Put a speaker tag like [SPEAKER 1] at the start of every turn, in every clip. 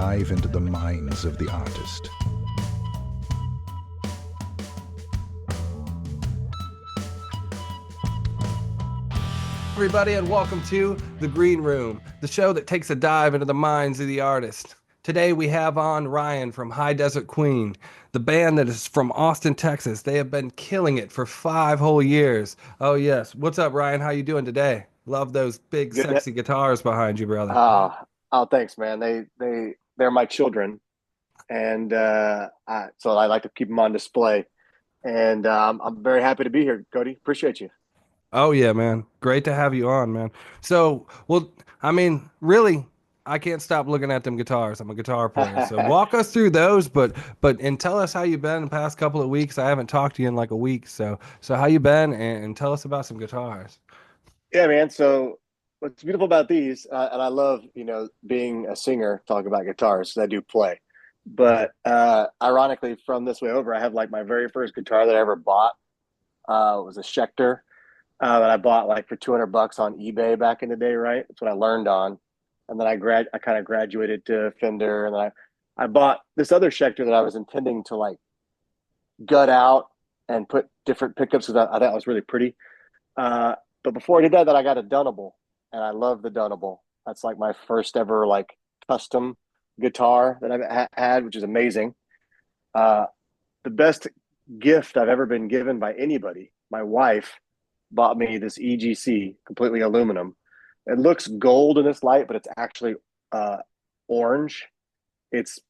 [SPEAKER 1] dive into the minds of the artist.
[SPEAKER 2] Everybody, and welcome to The Green Room, the show that takes a dive into the minds of the artist. Today we have on Ryan from High Desert Queen, the band that is from Austin, Texas. They have been killing it for 5 whole years. Oh yes. What's up, Ryan? How you doing today? Love those big
[SPEAKER 3] Good.
[SPEAKER 2] sexy guitars behind you, brother.
[SPEAKER 3] Oh, thanks, man. They're my children, and so I like to keep them on display. And I'm very happy to be here, Cody. Appreciate you.
[SPEAKER 2] Oh yeah, man. Great to have you on, man. So, well, I mean, really, I can't stop looking at them guitars. I'm a guitar player. So walk us through those, but and tell us how you been the past couple of weeks. I haven't talked to you in like a week. So how you been and tell us about some guitars.
[SPEAKER 3] Yeah, man. So what's beautiful about these, and I love, being a singer, talking about guitars because I do play. But ironically, from this way over, I have like my very first guitar that I ever bought. Was a Schecter that I bought like for $200 on eBay back in the day, right? That's what I learned on. And then I kind of graduated to Fender, and then I bought this other Schecter that I was intending to like gut out and put different pickups because I thought it was really pretty. Uh, but before I did that, I got a Dunable, and I love the Dunable. That's like my first ever like custom guitar that I've had, which is amazing. Uh, the best gift I've ever been given by anybody. My wife bought me this EGC, completely aluminum. It looks gold in this light, but it's actually uh, orange. It's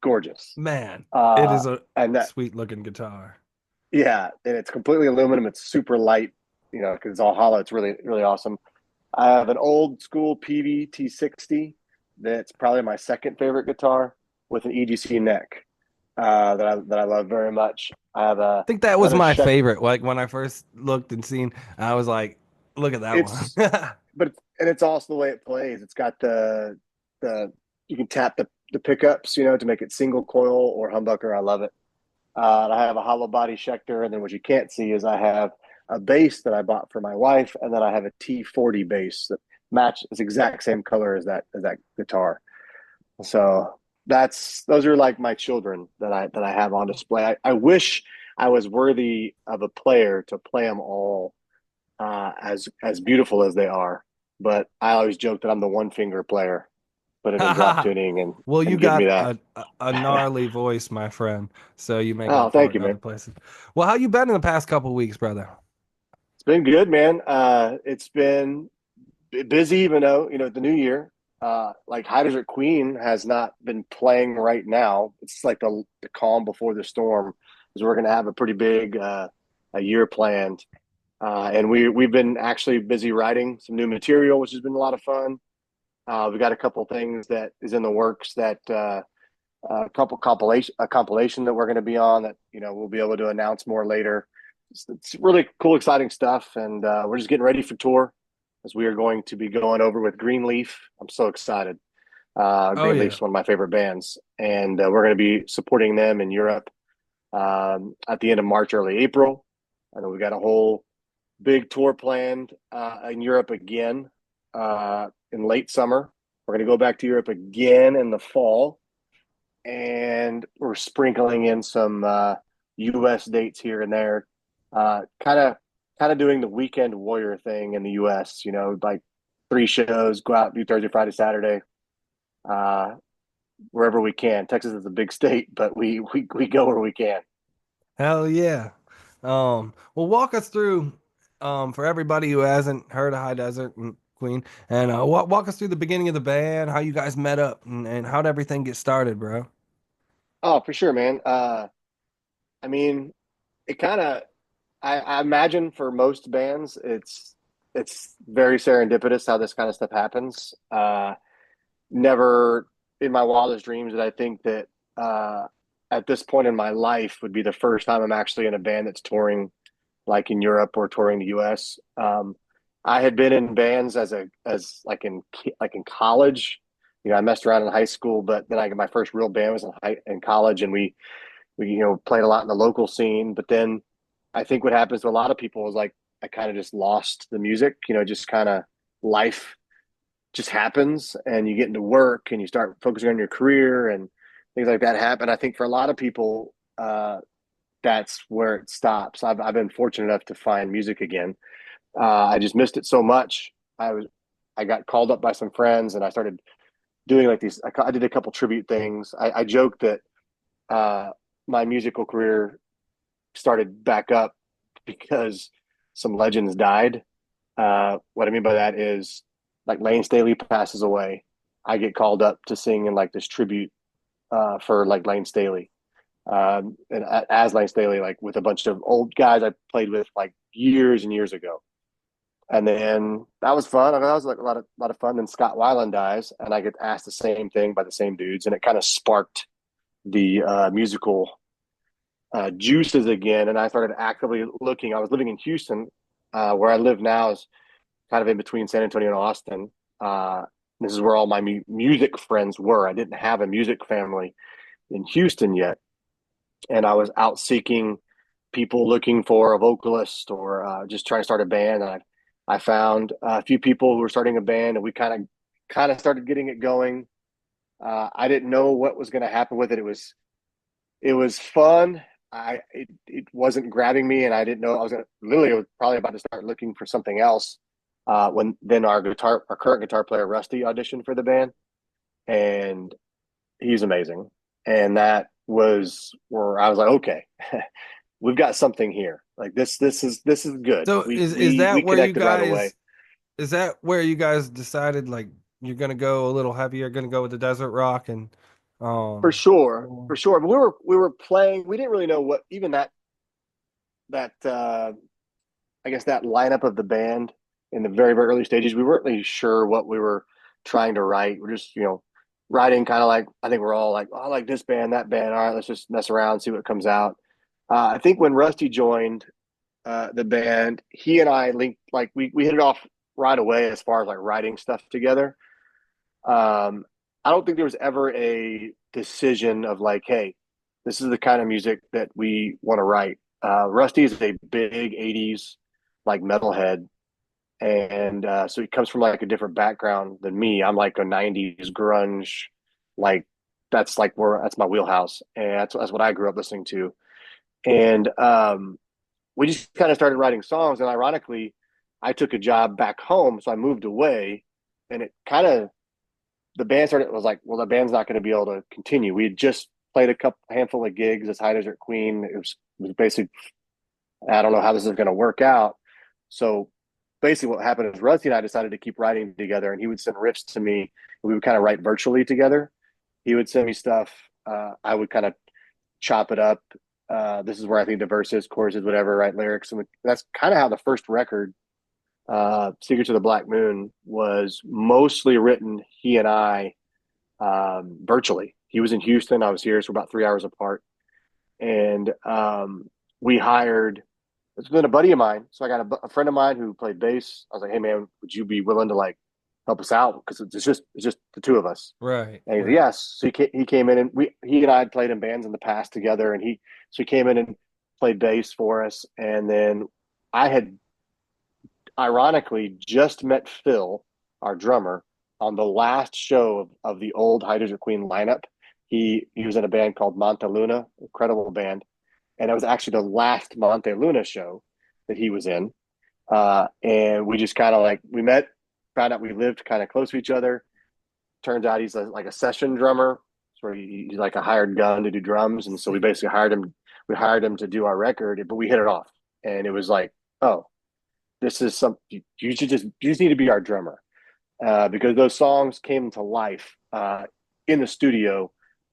[SPEAKER 3] gorgeous.
[SPEAKER 2] Man, it
[SPEAKER 3] Uh,
[SPEAKER 2] is a
[SPEAKER 3] and that,
[SPEAKER 2] sweet looking guitar.
[SPEAKER 3] yeah, and it's completely aluminum. It's super light, because it's all hollow. It's really, really awesome. I have an old school PV T60 that's probably my second favorite guitar with an EGC neck that I love very much. I have
[SPEAKER 2] I think that was
[SPEAKER 3] another
[SPEAKER 2] my
[SPEAKER 3] Sheck.
[SPEAKER 2] favorite. Like when I first looked and seen, I was like, look at that one.
[SPEAKER 3] It's it's also the way it plays. It's got the you can tap the pickups, to make it single coil or humbucker. I love it. And I have a hollow body Schecter, and then what you can't see is I have a bass that I bought for my wife, and then I have a T40 bass that matches exact same color as that guitar. So those are like my children that I have on display. I wish I was worthy of a player to play them all as beautiful as they are, but I always joke that I'm the one finger player. Put it in drop tuning and
[SPEAKER 2] Well, you
[SPEAKER 3] and give me
[SPEAKER 2] got
[SPEAKER 3] that.
[SPEAKER 2] a gnarly voice, my friend. So you make
[SPEAKER 3] Oh,
[SPEAKER 2] up for
[SPEAKER 3] thank
[SPEAKER 2] it
[SPEAKER 3] you,
[SPEAKER 2] in other
[SPEAKER 3] man.
[SPEAKER 2] places. Well, how you been in the past couple of weeks, brother?
[SPEAKER 3] It's been good, man. It's been busy, even though the new year. Like High Desert Queen has not been playing right now. It's like the calm before the storm, because we're going to have a pretty big a year planned, and we've been actually busy writing some new material, which has been a lot of fun. We got a couple things that is in the works that a couple compilation that we're going to be on that we'll be able to announce more later. It's really cool, exciting stuff, and we're just getting ready for tour as we are going to be going over with Greenleaf. I'm so excited.
[SPEAKER 2] Oh yeah.
[SPEAKER 3] Greenleaf's one of my favorite bands, and we're going to be supporting them in Europe at the end of March, early April. And then we got a whole big tour planned in Europe again in late summer. We're going to go back to Europe again in the fall, and we're sprinkling in some U.S. dates here and there. Kind of doing the weekend warrior thing in the U.S. Like 3 shows, go out, do Thursday, Friday, Saturday, uh, wherever we can. Texas is a big state, but we go where we can.
[SPEAKER 2] Hell yeah. Well, walk us through, for everybody who hasn't heard of High Desert Queen, and walk us through the beginning of the band, how you guys met up, and how'd everything get started, bro?
[SPEAKER 3] Oh, for sure, man. I mean, it kind of I imagine for most bands, it's very serendipitous how this kind of stuff happens. Never in my wildest dreams did I think that at this point in my life would be the first time I'm actually in a band that's touring like in Europe or touring the US. I had been in bands as like in college. I messed around in high school, but then I got my first real band was in college, and we played a lot in the local scene. But then I think what happens to a lot of people is like I kind of just lost the music. Just kind of life just happens, and you get into work and you start focusing on your career and things like that happen. I think for a lot of people, that's where it stops. I've been fortunate enough to find music again. I just missed it so much. I got called up by some friends, and I started doing like these. I did a couple tribute things. I joked that uh, my musical career started back up because some legends died. What I mean by that is, like, Lane Staley passes away. I get called up to sing in like this tribute for like Lane Staley, and as Lane Staley, like with a bunch of old guys I played with like years and years ago. And then that was fun. I mean, that was like a lot of fun. Then Scott Weiland dies, and I get asked the same thing by the same dudes, and it kind of sparked the musical juices again. And I started actively looking. I was living in Houston, where I live now is kind of in between San Antonio and Austin. This is where all my music friends were. I didn't have a music family in Houston yet, and I was out seeking people looking for a vocalist or just trying to start a band. And I found a few people who were starting a band, and we kind of started getting it going. I didn't know what was going to happen with it. It was fun. It wasn't grabbing me, and I didn't know I was probably about to start looking for something else. When then our current guitar player Rusty auditioned for the band, and he's amazing. And that was where I was like, okay, we've got something here. Like this is good.
[SPEAKER 2] So
[SPEAKER 3] We
[SPEAKER 2] is
[SPEAKER 3] we
[SPEAKER 2] that
[SPEAKER 3] we
[SPEAKER 2] where you
[SPEAKER 3] connected right away.
[SPEAKER 2] guys is that where you guys decided like you're gonna go a little heavier, gonna go with the desert rock and
[SPEAKER 3] For
[SPEAKER 2] um
[SPEAKER 3] sure, for sure. But we were playing. We didn't really know what even that I guess that lineup of the band in the very very early stages. We weren't really sure what we were trying to write. We're just writing kind of like I think we're all like, oh, I like this band, that band. All right, let's just mess around, see what comes out. I think when Rusty joined the band, he and I linked like we hit it off right away as far as like writing stuff together. I don't think there was ever a decision of like, hey, this is the kind of music that we want to write. Rusty is a big '80s like metalhead, and so he comes from like a different background than me. I'm like a '90s grunge, like that's my wheelhouse, and that's what I grew up listening to. And we just kind of started writing songs, and ironically, I took a job back home, so I moved away, and it kind of the band started was like, well, the band's not going to be able to continue. We had just played a handful of gigs as High Desert Queen. It was basically, I don't know how this is going to work out. So basically, what happened is Rusty and I decided to keep writing together, and he would send riffs to me, and we would kind of write virtually together. He would send me stuff. I would kind of chop it up. This is where I think the verses, choruses, whatever, write lyrics, and that's kind of how the first record, Secrets of the Black Moon, was mostly written. He and I virtually. He was in Houston. I was here, so we're about 3 hours apart. And we hired. It's been a buddy of mine. So I got a friend of mine who played bass. I was like, "Hey man, would you be willing to like help us out? Because it's just the two of us."
[SPEAKER 2] right,
[SPEAKER 3] And he's like,
[SPEAKER 2] right.
[SPEAKER 3] yes. So he came in, and he and I had played in bands in the past together, and he came in and played bass for us. And then I had ironically just met Phil, our drummer, on the last show of the old High Desert Queen lineup. He was in a band called Monte Luna, incredible band, and it was actually the last Monte Luna show that he was in. And we just kind of like we met, found out we lived kind of close to each other. Turns out he's like a session drummer, so he's like a hired gun to do drums, and so we basically hired him. We hired him to do our record, but we hit it off, and it was like, oh, this is something you just need to be our drummer, because those songs came to life in the studio,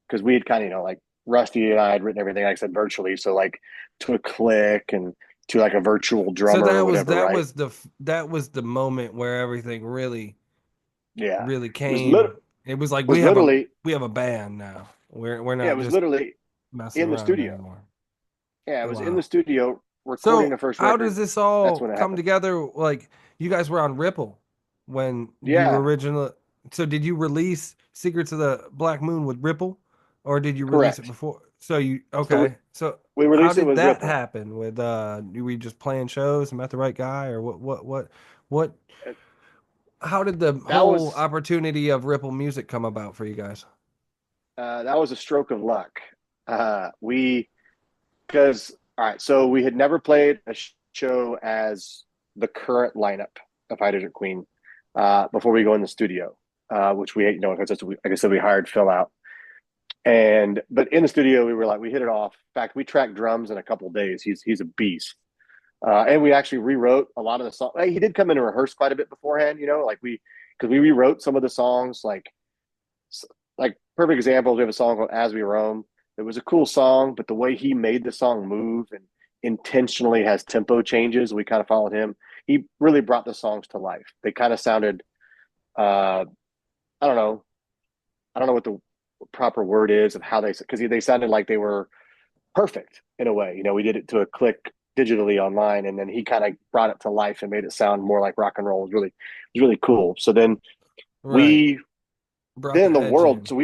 [SPEAKER 3] because we had kind of like Rusty and I had written everything like I said virtually, so like to a click and to like a virtual
[SPEAKER 2] So
[SPEAKER 3] drummer or whatever, right?
[SPEAKER 2] that was the moment where everything
[SPEAKER 3] Yeah,
[SPEAKER 2] really
[SPEAKER 3] it was
[SPEAKER 2] came. It was like
[SPEAKER 3] was literally
[SPEAKER 2] we have a band now. We're
[SPEAKER 3] yeah, it
[SPEAKER 2] not
[SPEAKER 3] was
[SPEAKER 2] just
[SPEAKER 3] literally
[SPEAKER 2] messing
[SPEAKER 3] in the
[SPEAKER 2] around
[SPEAKER 3] studio.
[SPEAKER 2] anymore.
[SPEAKER 3] Yeah, it was in the
[SPEAKER 2] Wow.
[SPEAKER 3] studio recording
[SPEAKER 2] So
[SPEAKER 3] the first
[SPEAKER 2] how does
[SPEAKER 3] record.
[SPEAKER 2] this
[SPEAKER 3] That's
[SPEAKER 2] all
[SPEAKER 3] when it
[SPEAKER 2] come
[SPEAKER 3] happened.
[SPEAKER 2] together? Like you guys were on Ripple when you
[SPEAKER 3] Yeah,
[SPEAKER 2] originally. So did you release Secrets of the Black Moon with Ripple, or did you release it
[SPEAKER 3] correct.
[SPEAKER 2] before? So you
[SPEAKER 3] So we,
[SPEAKER 2] okay? So
[SPEAKER 3] we
[SPEAKER 2] how
[SPEAKER 3] released it
[SPEAKER 2] did
[SPEAKER 3] with
[SPEAKER 2] that
[SPEAKER 3] Ripple.
[SPEAKER 2] happen? With were we just playing shows and met the right guy, or what? What? how did the
[SPEAKER 3] That
[SPEAKER 2] whole
[SPEAKER 3] was
[SPEAKER 2] opportunity of Ripple Music come about for you guys?
[SPEAKER 3] that was a stroke of luck. We because all right, so we had never played a show as the current lineup of High Desert Queen before we go in the studio, which we because like I said, we hired Phil out. And but in the studio, we were like, we hit it off. In fact, we tracked drums in a couple of days. He's a beast. And we actually rewrote a lot of the songs. He did come in and rehearse quite a bit beforehand, like because we rewrote some of the songs. Like perfect example, we have a song called "As We Roam." It was a cool song, but the way he made the song move and intentionally has tempo changes, we kind of followed him. He really brought the songs to life. They kind of sounded, I don't know, I don't know what the proper word is of how because they sounded like they were perfect in a way. We did it to a click digitally online, and then he kind of brought it to life and made it sound more like rock and roll. It was really cool. So then
[SPEAKER 2] Right.
[SPEAKER 3] we
[SPEAKER 2] Brought
[SPEAKER 3] then
[SPEAKER 2] the
[SPEAKER 3] the
[SPEAKER 2] edge
[SPEAKER 3] world.
[SPEAKER 2] in.
[SPEAKER 3] So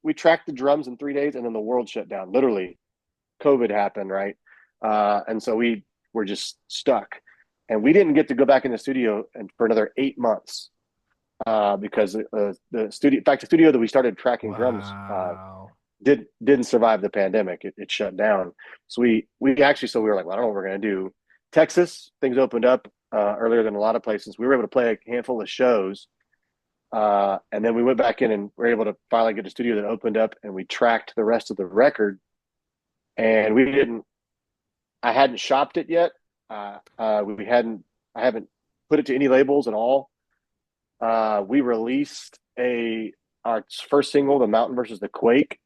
[SPEAKER 3] we tracked the drums in 3 days, and then the world shut down. Literally, COVID happened, right? And so we were just stuck, and we didn't get to go back in the studio and for another 8 months because the studio, in fact, the studio that we started tracking drums
[SPEAKER 2] Wow.
[SPEAKER 3] didn't survive the pandemic. It shut down. So we were like, well, I don't know what we're gonna do. Texas, things opened up earlier than a lot of places. We were able to play a handful of shows, and then we went back in and were able to finally get a studio that opened up, and we tracked the rest of the record. And we didn't. I hadn't shopped it yet. We hadn't. I haven't put it to any labels at all. We released our first single, "The Mountain versus the Quake,"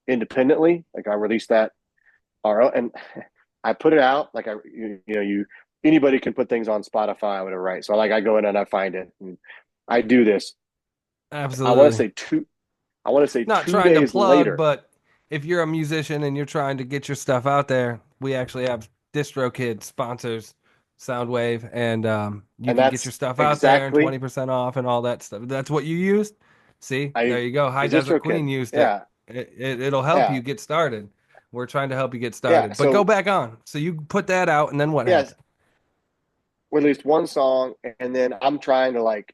[SPEAKER 3] independently. Like I released that and I put it out. Like anybody can put things on Spotify or whatever, right? So I go in and I find it, and I do this. I want to
[SPEAKER 2] Absolutely.
[SPEAKER 3] say two. I want to say
[SPEAKER 2] Not
[SPEAKER 3] two
[SPEAKER 2] trying to
[SPEAKER 3] days
[SPEAKER 2] plug,
[SPEAKER 3] later.
[SPEAKER 2] but if you're a musician and you're trying to get your stuff out there, we actually have DistroKid sponsors Soundwave, and you
[SPEAKER 3] And
[SPEAKER 2] can get your
[SPEAKER 3] that's
[SPEAKER 2] stuff out there and
[SPEAKER 3] exactly
[SPEAKER 2] 20% off and all that stuff. That's what you used? See, there
[SPEAKER 3] I
[SPEAKER 2] you go. High
[SPEAKER 3] use
[SPEAKER 2] Desert
[SPEAKER 3] DistroKid.
[SPEAKER 2] Queen used it.
[SPEAKER 3] Yeah,
[SPEAKER 2] It'll help
[SPEAKER 3] yeah,
[SPEAKER 2] you get started. We're trying to help you get
[SPEAKER 3] yeah.
[SPEAKER 2] started. But go
[SPEAKER 3] So
[SPEAKER 2] back on. So you put that out, and then what
[SPEAKER 3] yes,
[SPEAKER 2] happened?
[SPEAKER 3] we released one song, and then I'm trying to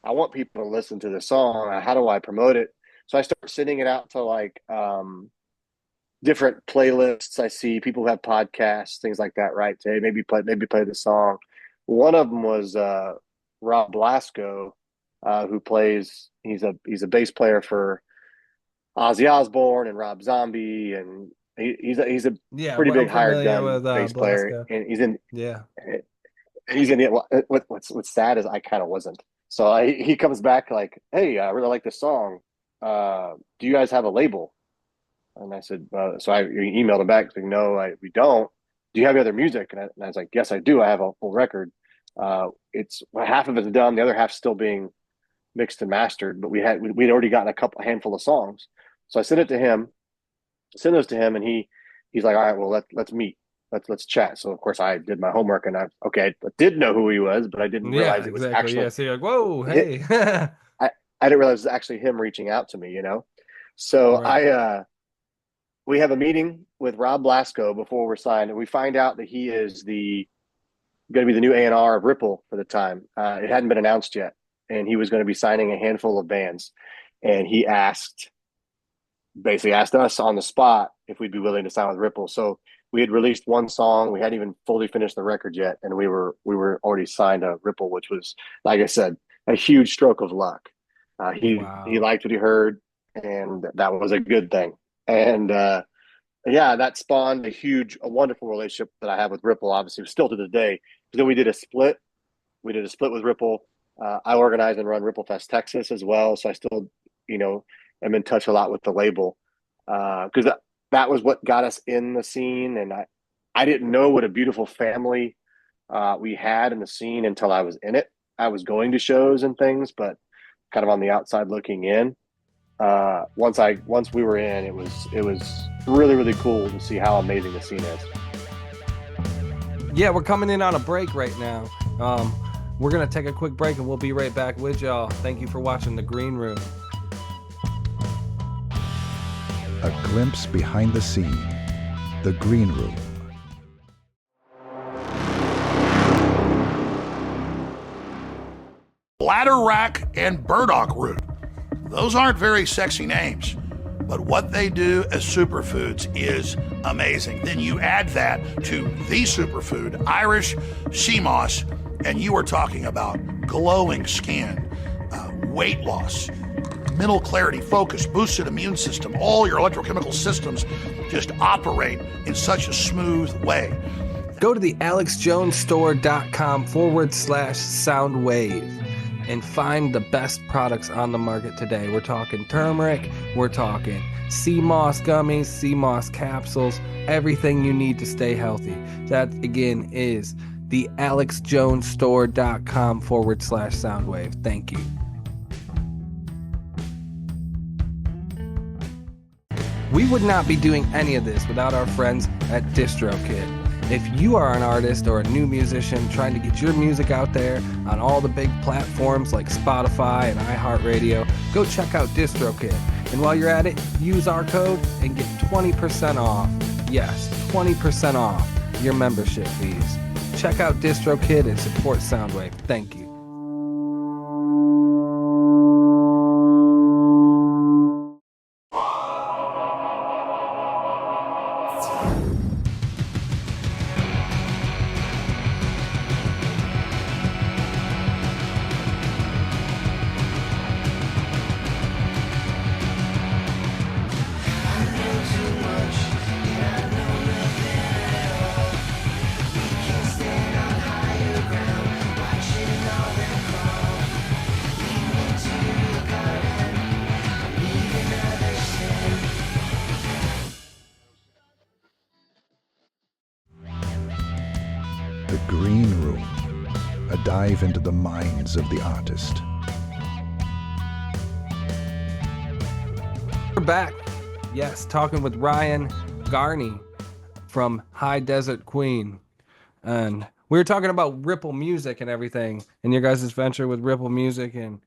[SPEAKER 3] I want people to listen to the song. How do I promote it? So I start sending it out to different playlists. I see people who have podcasts, things like that, right? Say, hey, maybe play the song. One of them was Rob Blasco, who plays. He's a bass player for Ozzy Osbourne and Rob Zombie, and he's a
[SPEAKER 2] Yeah,
[SPEAKER 3] pretty
[SPEAKER 2] well, I'm
[SPEAKER 3] big hired
[SPEAKER 2] familiar
[SPEAKER 3] gun
[SPEAKER 2] with
[SPEAKER 3] bass player,
[SPEAKER 2] Blasco.
[SPEAKER 3] and
[SPEAKER 2] Yeah.
[SPEAKER 3] he's in it. What's sad is I kind of wasn't. So he comes back like, hey, I really like this song. Do you guys have a label? And I said, so I emailed him back saying, no, we don't. Do you have any other music? And I was like, yes, I do. I have a full record. It's half of it's done, the other half's still being mixed and mastered. But we'd already gotten a handful of songs. So I sent those to him, and he's like, all right, well let's meet, let's chat. So of course I did my homework, and I did know who he was, but I didn't
[SPEAKER 2] Yeah,
[SPEAKER 3] realize it was
[SPEAKER 2] exactly.
[SPEAKER 3] actually
[SPEAKER 2] Yeah. So you're like, whoa,
[SPEAKER 3] hit.
[SPEAKER 2] hey.
[SPEAKER 3] I didn't realize it was actually him reaching out to me. So
[SPEAKER 2] Right.
[SPEAKER 3] we have a meeting with Rob Blasco before we're signed, and we find out that he is the going to be the new A&R of Ripple for the time. It hadn't been announced yet, and he was going to be signing a handful of bands, and he basically asked us on the spot if we'd be willing to sign with Ripple. So we had released one song, we hadn't even fully finished the record yet, and we were already signed to Ripple, which was, like I said, a huge stroke of luck. He
[SPEAKER 2] Wow.
[SPEAKER 3] liked what he heard, and that was a good thing. And yeah, that spawned a wonderful relationship that I have with Ripple. Obviously, still to this day. But then we did a split. We did a split with Ripple. I organize and run Ripple Fest Texas as well, so I still, am in touch a lot with the label because that was what got us in the scene, and I didn't know what a beautiful family we had in the scene until I was in it. I was going to shows and things, but kind of on the outside looking in. Once we were in, it was really really cool to see how amazing the scene is.
[SPEAKER 2] Yeah, we're coming in on a break right now. We're going to take a quick break and we'll be right back with y'all. Thank you for watching The Green Room.
[SPEAKER 1] A glimpse behind the scene. The Green Room.
[SPEAKER 4] tamarack and burdock root. Those aren't very sexy names, but what they do as superfoods is amazing. Then you add that to the superfood, Irish sea moss, and you are talking about glowing skin, weight loss, mental clarity, focus, boosted immune system. All your electrochemical systems just operate in such a smooth way.
[SPEAKER 2] Go to the alexjonesstore.com/soundwave and find the best products on the market today. We're talking turmeric, we're talking sea moss gummies, sea moss capsules, everything you need to stay healthy. That again is the alexjonesstore.com/soundwave. Thank you. We would not be doing any of this without our friends at DistroKid. If you are an artist or a new musician trying to get your music out there on all the big platforms like Spotify and iHeartRadio, go check out DistroKid. And while you're at it, use our code and get 20% off. Yes, 20% off your membership fees. Check out DistroKid and support Soundwave. Thank you.
[SPEAKER 1] The Green Room, a dive into the minds of the artist.
[SPEAKER 2] We're back. Yes, talking with Ryan Garney from High Desert Queen. And we were talking about Ripple Music and everything and your guys' venture with Ripple Music. And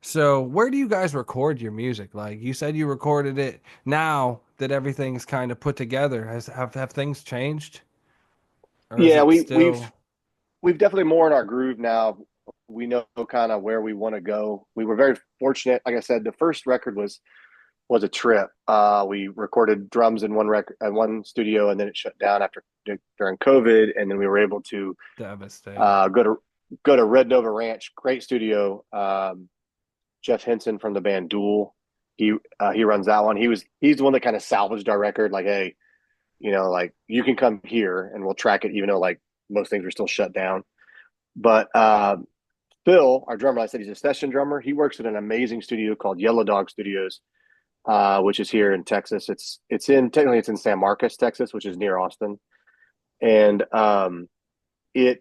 [SPEAKER 2] so where do you guys record your music? Like you said you recorded it now that everything's kind of put together. Have things changed? Or is
[SPEAKER 3] Yeah,
[SPEAKER 2] it
[SPEAKER 3] we
[SPEAKER 2] still...
[SPEAKER 3] we've definitely more in our groove now. We know kind of where we want to go. We were very fortunate. Like I said, the first record was a trip. We recorded drums in one studio, and then it shut down during COVID, and then we were able to
[SPEAKER 2] Devastating.
[SPEAKER 3] Go to Red Nova Ranch, great studio. Jeff Henson from the band Duel, he runs that one. He's the one that kind of salvaged our record. Like, hey, like you can come here and we'll track it, even though like most things were still shut down. But Phil, our drummer, I said he's a session drummer. He works at an amazing studio called Yellow Dog Studios, which is here in Texas. It's in San Marcos, Texas, which is near Austin. And they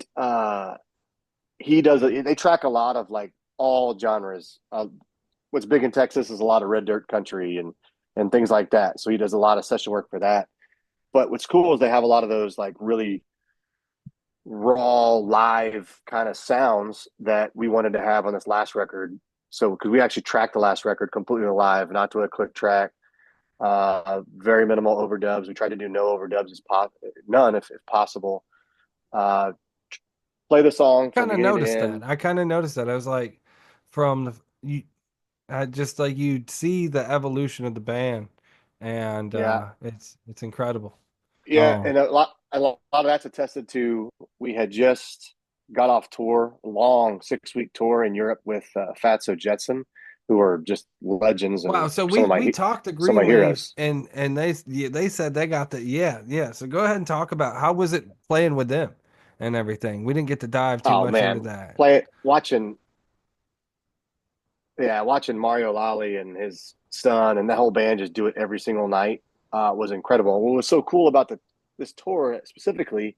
[SPEAKER 3] track a lot of like all genres. What's big in Texas is a lot of red dirt country and things like that. So he does a lot of session work for that. But what's cool is they have a lot of those like really raw live kind of sounds that we wanted to have on this last record. So because we actually tracked the last record completely live, not to a click track, very minimal overdubs. We tried to do no overdubs none if possible. Play the song from beginning to end.
[SPEAKER 2] I kind of noticed that. I was like, I just like you'd see the evolution of the band, and it's incredible.
[SPEAKER 3] Yeah, and a lot of that's attested to. We had just got off tour, a long 6-week tour in Europe with Fatso Jetson, who are just legends. And
[SPEAKER 2] wow, so we talked to Green Wave, and they said they got the yeah. So go ahead and talk about how was it playing with them and everything. We didn't get to dive too much into that.
[SPEAKER 3] Watching Mario Lally and his son and the whole band just do it every single night was incredible. What was so cool about this tour specifically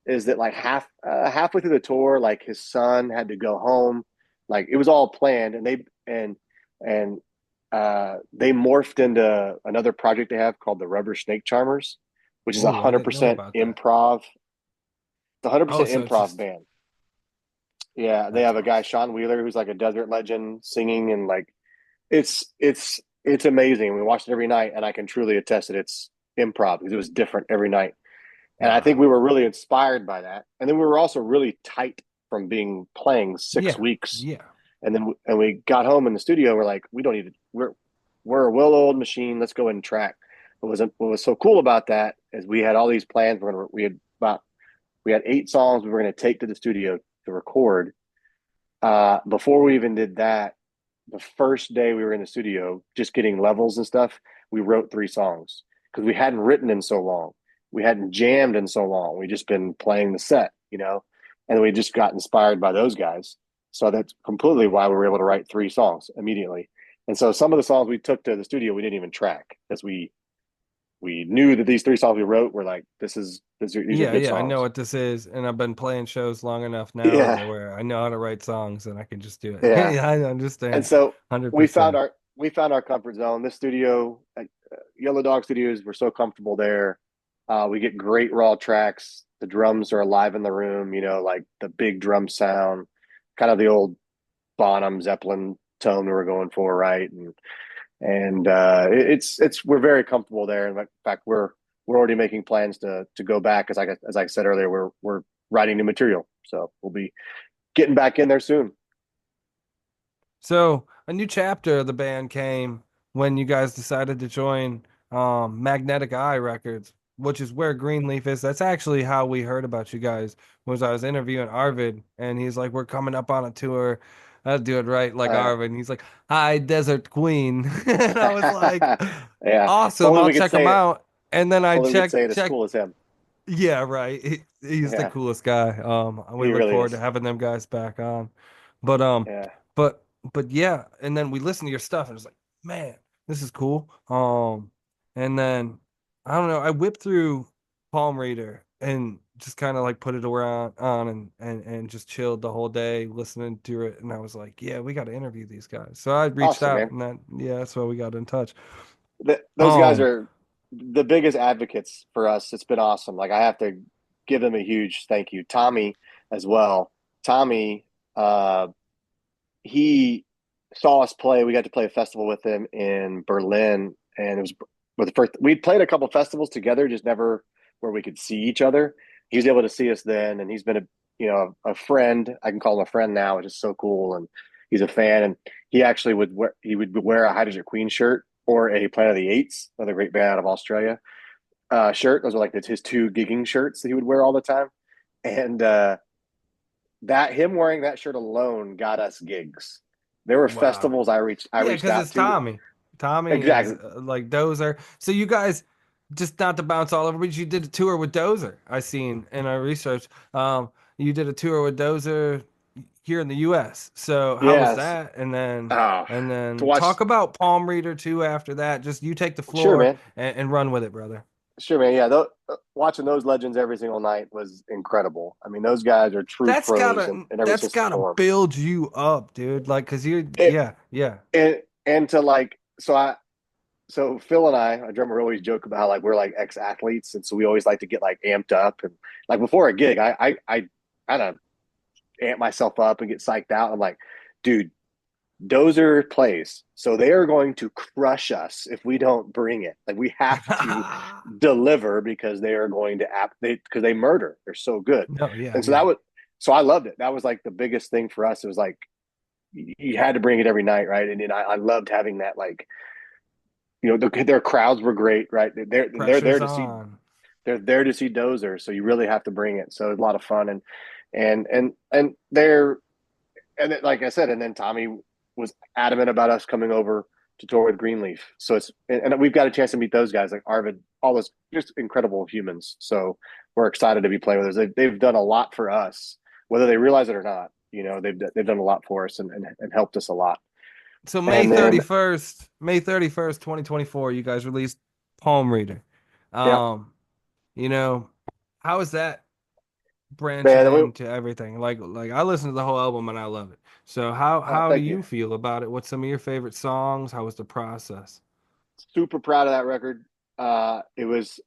[SPEAKER 3] is that like halfway through the tour, like his son had to go home. Like it was all planned, and they morphed into another project they have called the Rubber Snake Charmers, which is 100% improv. It's 100% improv band. Yeah, they have a guy, Sean Wheeler, who's like a desert legend singing, and like it's amazing. We watched it every night, and I can truly attest that it's improv because it was different every night. And I think we were really inspired by that. And then we were also really tight from being playing 6 weeks.
[SPEAKER 2] Yeah.
[SPEAKER 3] And then we got home in the studio. We're like, we don't need to. We're a well-oiled machine. Let's go and track. What was so cool about that is we had all these plans. We had 8 songs we were going to take to the studio to record. Before we even did that, the first day we were in the studio, just getting levels and stuff, we wrote 3 songs because we hadn't written in so long. We hadn't jammed in so long. We just been playing the set, and we just got inspired by those guys. So that's completely why we were able to write 3 songs immediately. And so some of the songs we took to the studio, we didn't even track because we knew that these 3 songs we wrote were like, these are good songs.
[SPEAKER 2] I know what this is, and I've been playing shows long enough now
[SPEAKER 3] Yeah.
[SPEAKER 2] where I know how to write songs and I can just do it.
[SPEAKER 3] Yeah.
[SPEAKER 2] Yeah, I understand.
[SPEAKER 3] And so
[SPEAKER 2] 100%.
[SPEAKER 3] we found our comfort zone. This studio, Yellow Dog Studios, we're so comfortable there. We get great raw tracks. The drums are alive in the room, like the big drum sound, kind of the old Bonham Zeppelin tone we were going for, right? And we're very comfortable there. In fact, we're already making plans to go back. As I said earlier, we're writing new material, so we'll be getting back in there soon.
[SPEAKER 2] So a new chapter of the band came when you guys decided to join Magnetic Eye Records, which is where Greenleaf is. That's actually how we heard about you guys. Was I was interviewing Arvid, and he's like, "We're coming up on a tour." I'll do it right, like Arvid. He's like, "High Desert Queen," and I was like,
[SPEAKER 3] Yeah,
[SPEAKER 2] "Awesome! I'll check him out." And then I
[SPEAKER 3] we could say it as
[SPEAKER 2] check.
[SPEAKER 3] cool as him.
[SPEAKER 2] Yeah, right. He's the coolest guy. We
[SPEAKER 3] He
[SPEAKER 2] look
[SPEAKER 3] really
[SPEAKER 2] forward
[SPEAKER 3] is.
[SPEAKER 2] to having them guys back on. But
[SPEAKER 3] Yeah.
[SPEAKER 2] but yeah, and then we listened to your stuff and it's like, man, this is cool. And then I don't know, I whipped through Palm Reader and just kind of like put it around on and just chilled the whole day listening to it, and I was like, yeah, we got to interview these guys. So I reached
[SPEAKER 3] Awesome,
[SPEAKER 2] out,
[SPEAKER 3] man.
[SPEAKER 2] and that's why we got in touch.
[SPEAKER 3] Those guys are the biggest advocates for us. It's been awesome. Like, I have to give them a huge thank you. Tommy as well. Tommy, he saw us play. We got to play a festival with him in Berlin, and it was the first. We'd played a couple festivals together, just never where we could see each other. He was able to see us then, and he's been a friend. I can call him a friend now, which is so cool. And he's a fan, and he actually would wear a High Desert Queen shirt or a Planet of the Apes, another great band out of Australia, shirt. Those are like his 2 gigging shirts that he would wear all the time. And that him wearing that shirt alone got us gigs. There were festivals I reached out
[SPEAKER 2] because it's
[SPEAKER 3] to.
[SPEAKER 2] Tommy. Tommy
[SPEAKER 3] Exactly.
[SPEAKER 2] is like Dozer. So you guys, just not to bounce all over, but you did a tour with Dozer. I seen in our research. You did a tour with Dozer here in the U.S. So how was that? And then talk about Palm Reader too. After that, just you take the floor,
[SPEAKER 3] sure, man.
[SPEAKER 2] And run with it, brother.
[SPEAKER 3] Sure, man. Yeah, watching those legends every single night was incredible. I mean, those guys are true pros in every single form.
[SPEAKER 2] Build you up, dude. Like, cause yeah.
[SPEAKER 3] And to so Phil and I, our drummer, always joke about how like we're like ex-athletes, and so we always like to get like amped up, and like before a gig, I kind of amp myself up and get psyched out. I'm like, dude, Dozer plays, so they are going to crush us if we don't bring it. Like, we have to deliver because they are going to because they murder. They're so good. And so so I loved it. That was like the biggest thing for us. It was like you had to bring it every night, right? And I loved having that, like, their crowds were great, right? They're there to see. They're there to see Dozer, so you really have to bring it. So it was a lot of fun, and like I said, and then Tommy was adamant about us coming over to tour with Greenleaf. So and we've got a chance to meet those guys, like Arvid, all those just incredible humans. So we're excited to be playing with us. They've done a lot for us, whether they realize it or not. They've done a lot for us and helped us a lot.
[SPEAKER 2] So May 31st, 2024, you guys released Palm Reader. How is that branching into everything? Like I listened to the whole album and I love it. So how do you feel about it? What's some of your favorite songs? How was the process?
[SPEAKER 3] Super proud of that record. It was,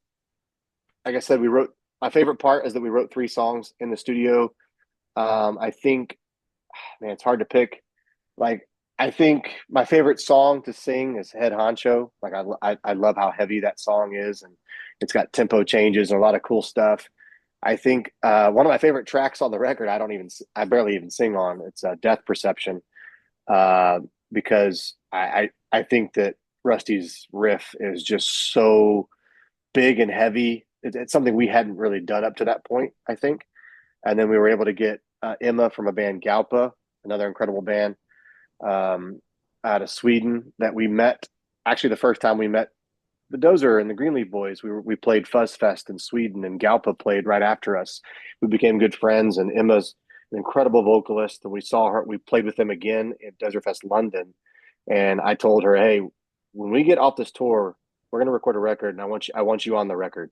[SPEAKER 3] like I said, my favorite part is that we wrote 3 songs in the studio. I think, man, it's hard to pick. Like, I think my favorite song to sing is Head Honcho. Like, I love how heavy that song is, and it's got tempo changes and a lot of cool stuff. I think one of my favorite tracks on the record, I barely even sing on. It's Death Perception, uh, because I think that Rusty's riff is just so big and heavy. It's something we hadn't really done up to that point, I think. And then we were able to get Emma from a band Galpa, another incredible band um, out of Sweden that we met. Actually, the first time we met the Dozer and the Greenleaf Boys, we played Fuzz Fest in Sweden, and Galpa played right after us. We became good friends, and Emma's an incredible vocalist. And we saw her. We played with them again at Desert Fest London, and I told her, "Hey, when we get off this tour, we're going to record a record, and I want you on the record."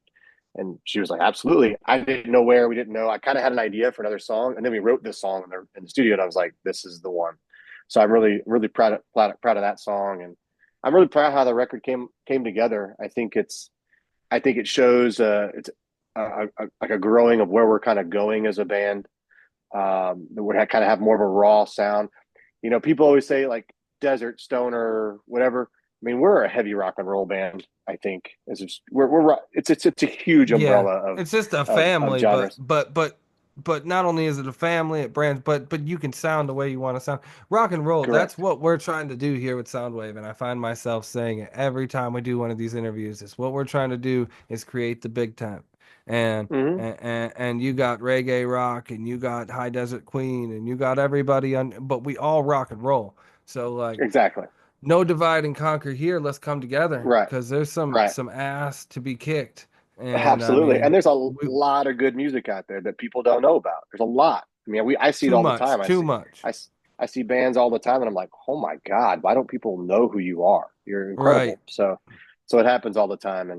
[SPEAKER 3] And she was like, "Absolutely." I didn't know where. We didn't know. I kind of had an idea for another song, and then we wrote this song in the studio, and I was like, "This is the one." So I'm really proud of that song, and I'm really proud how the record came together. I think it shows it's like a growing of where we're kind of going as a band. That would kind of have more of a raw sound. People always say like desert stoner, whatever. I mean, we're a heavy rock and roll band. I think it's a huge
[SPEAKER 2] Yeah,
[SPEAKER 3] umbrella of
[SPEAKER 2] it's just a
[SPEAKER 3] of
[SPEAKER 2] family,
[SPEAKER 3] genres.
[SPEAKER 2] but not only is it a family, it brands, but you can sound the way you want to sound. Rock and roll, that's
[SPEAKER 3] Correct.
[SPEAKER 2] what we're trying to do here with Soundwave, and I find myself saying it every time we do one of these interviews. Is what we're trying to do is create the big time. And
[SPEAKER 3] Hmm.
[SPEAKER 2] and you got reggae rock, and you got High Desert Queen, and you got everybody on, but we all rock and roll. So like
[SPEAKER 3] Exactly.
[SPEAKER 2] no divide and conquer here. Let's come together
[SPEAKER 3] Right.
[SPEAKER 2] because there's
[SPEAKER 3] Right.
[SPEAKER 2] some ass to be kicked. And I
[SPEAKER 3] Absolutely. And
[SPEAKER 2] mean,
[SPEAKER 3] there's a
[SPEAKER 2] we,
[SPEAKER 3] lot of good music out there that people don't know about. There's a lot. I mean, I see it
[SPEAKER 2] too
[SPEAKER 3] all the
[SPEAKER 2] much,
[SPEAKER 3] time.
[SPEAKER 2] too much.
[SPEAKER 3] I see bands all the time, and I'm like, oh my God, why don't people know who you are? You're
[SPEAKER 2] Right.
[SPEAKER 3] incredible. So it happens all the time.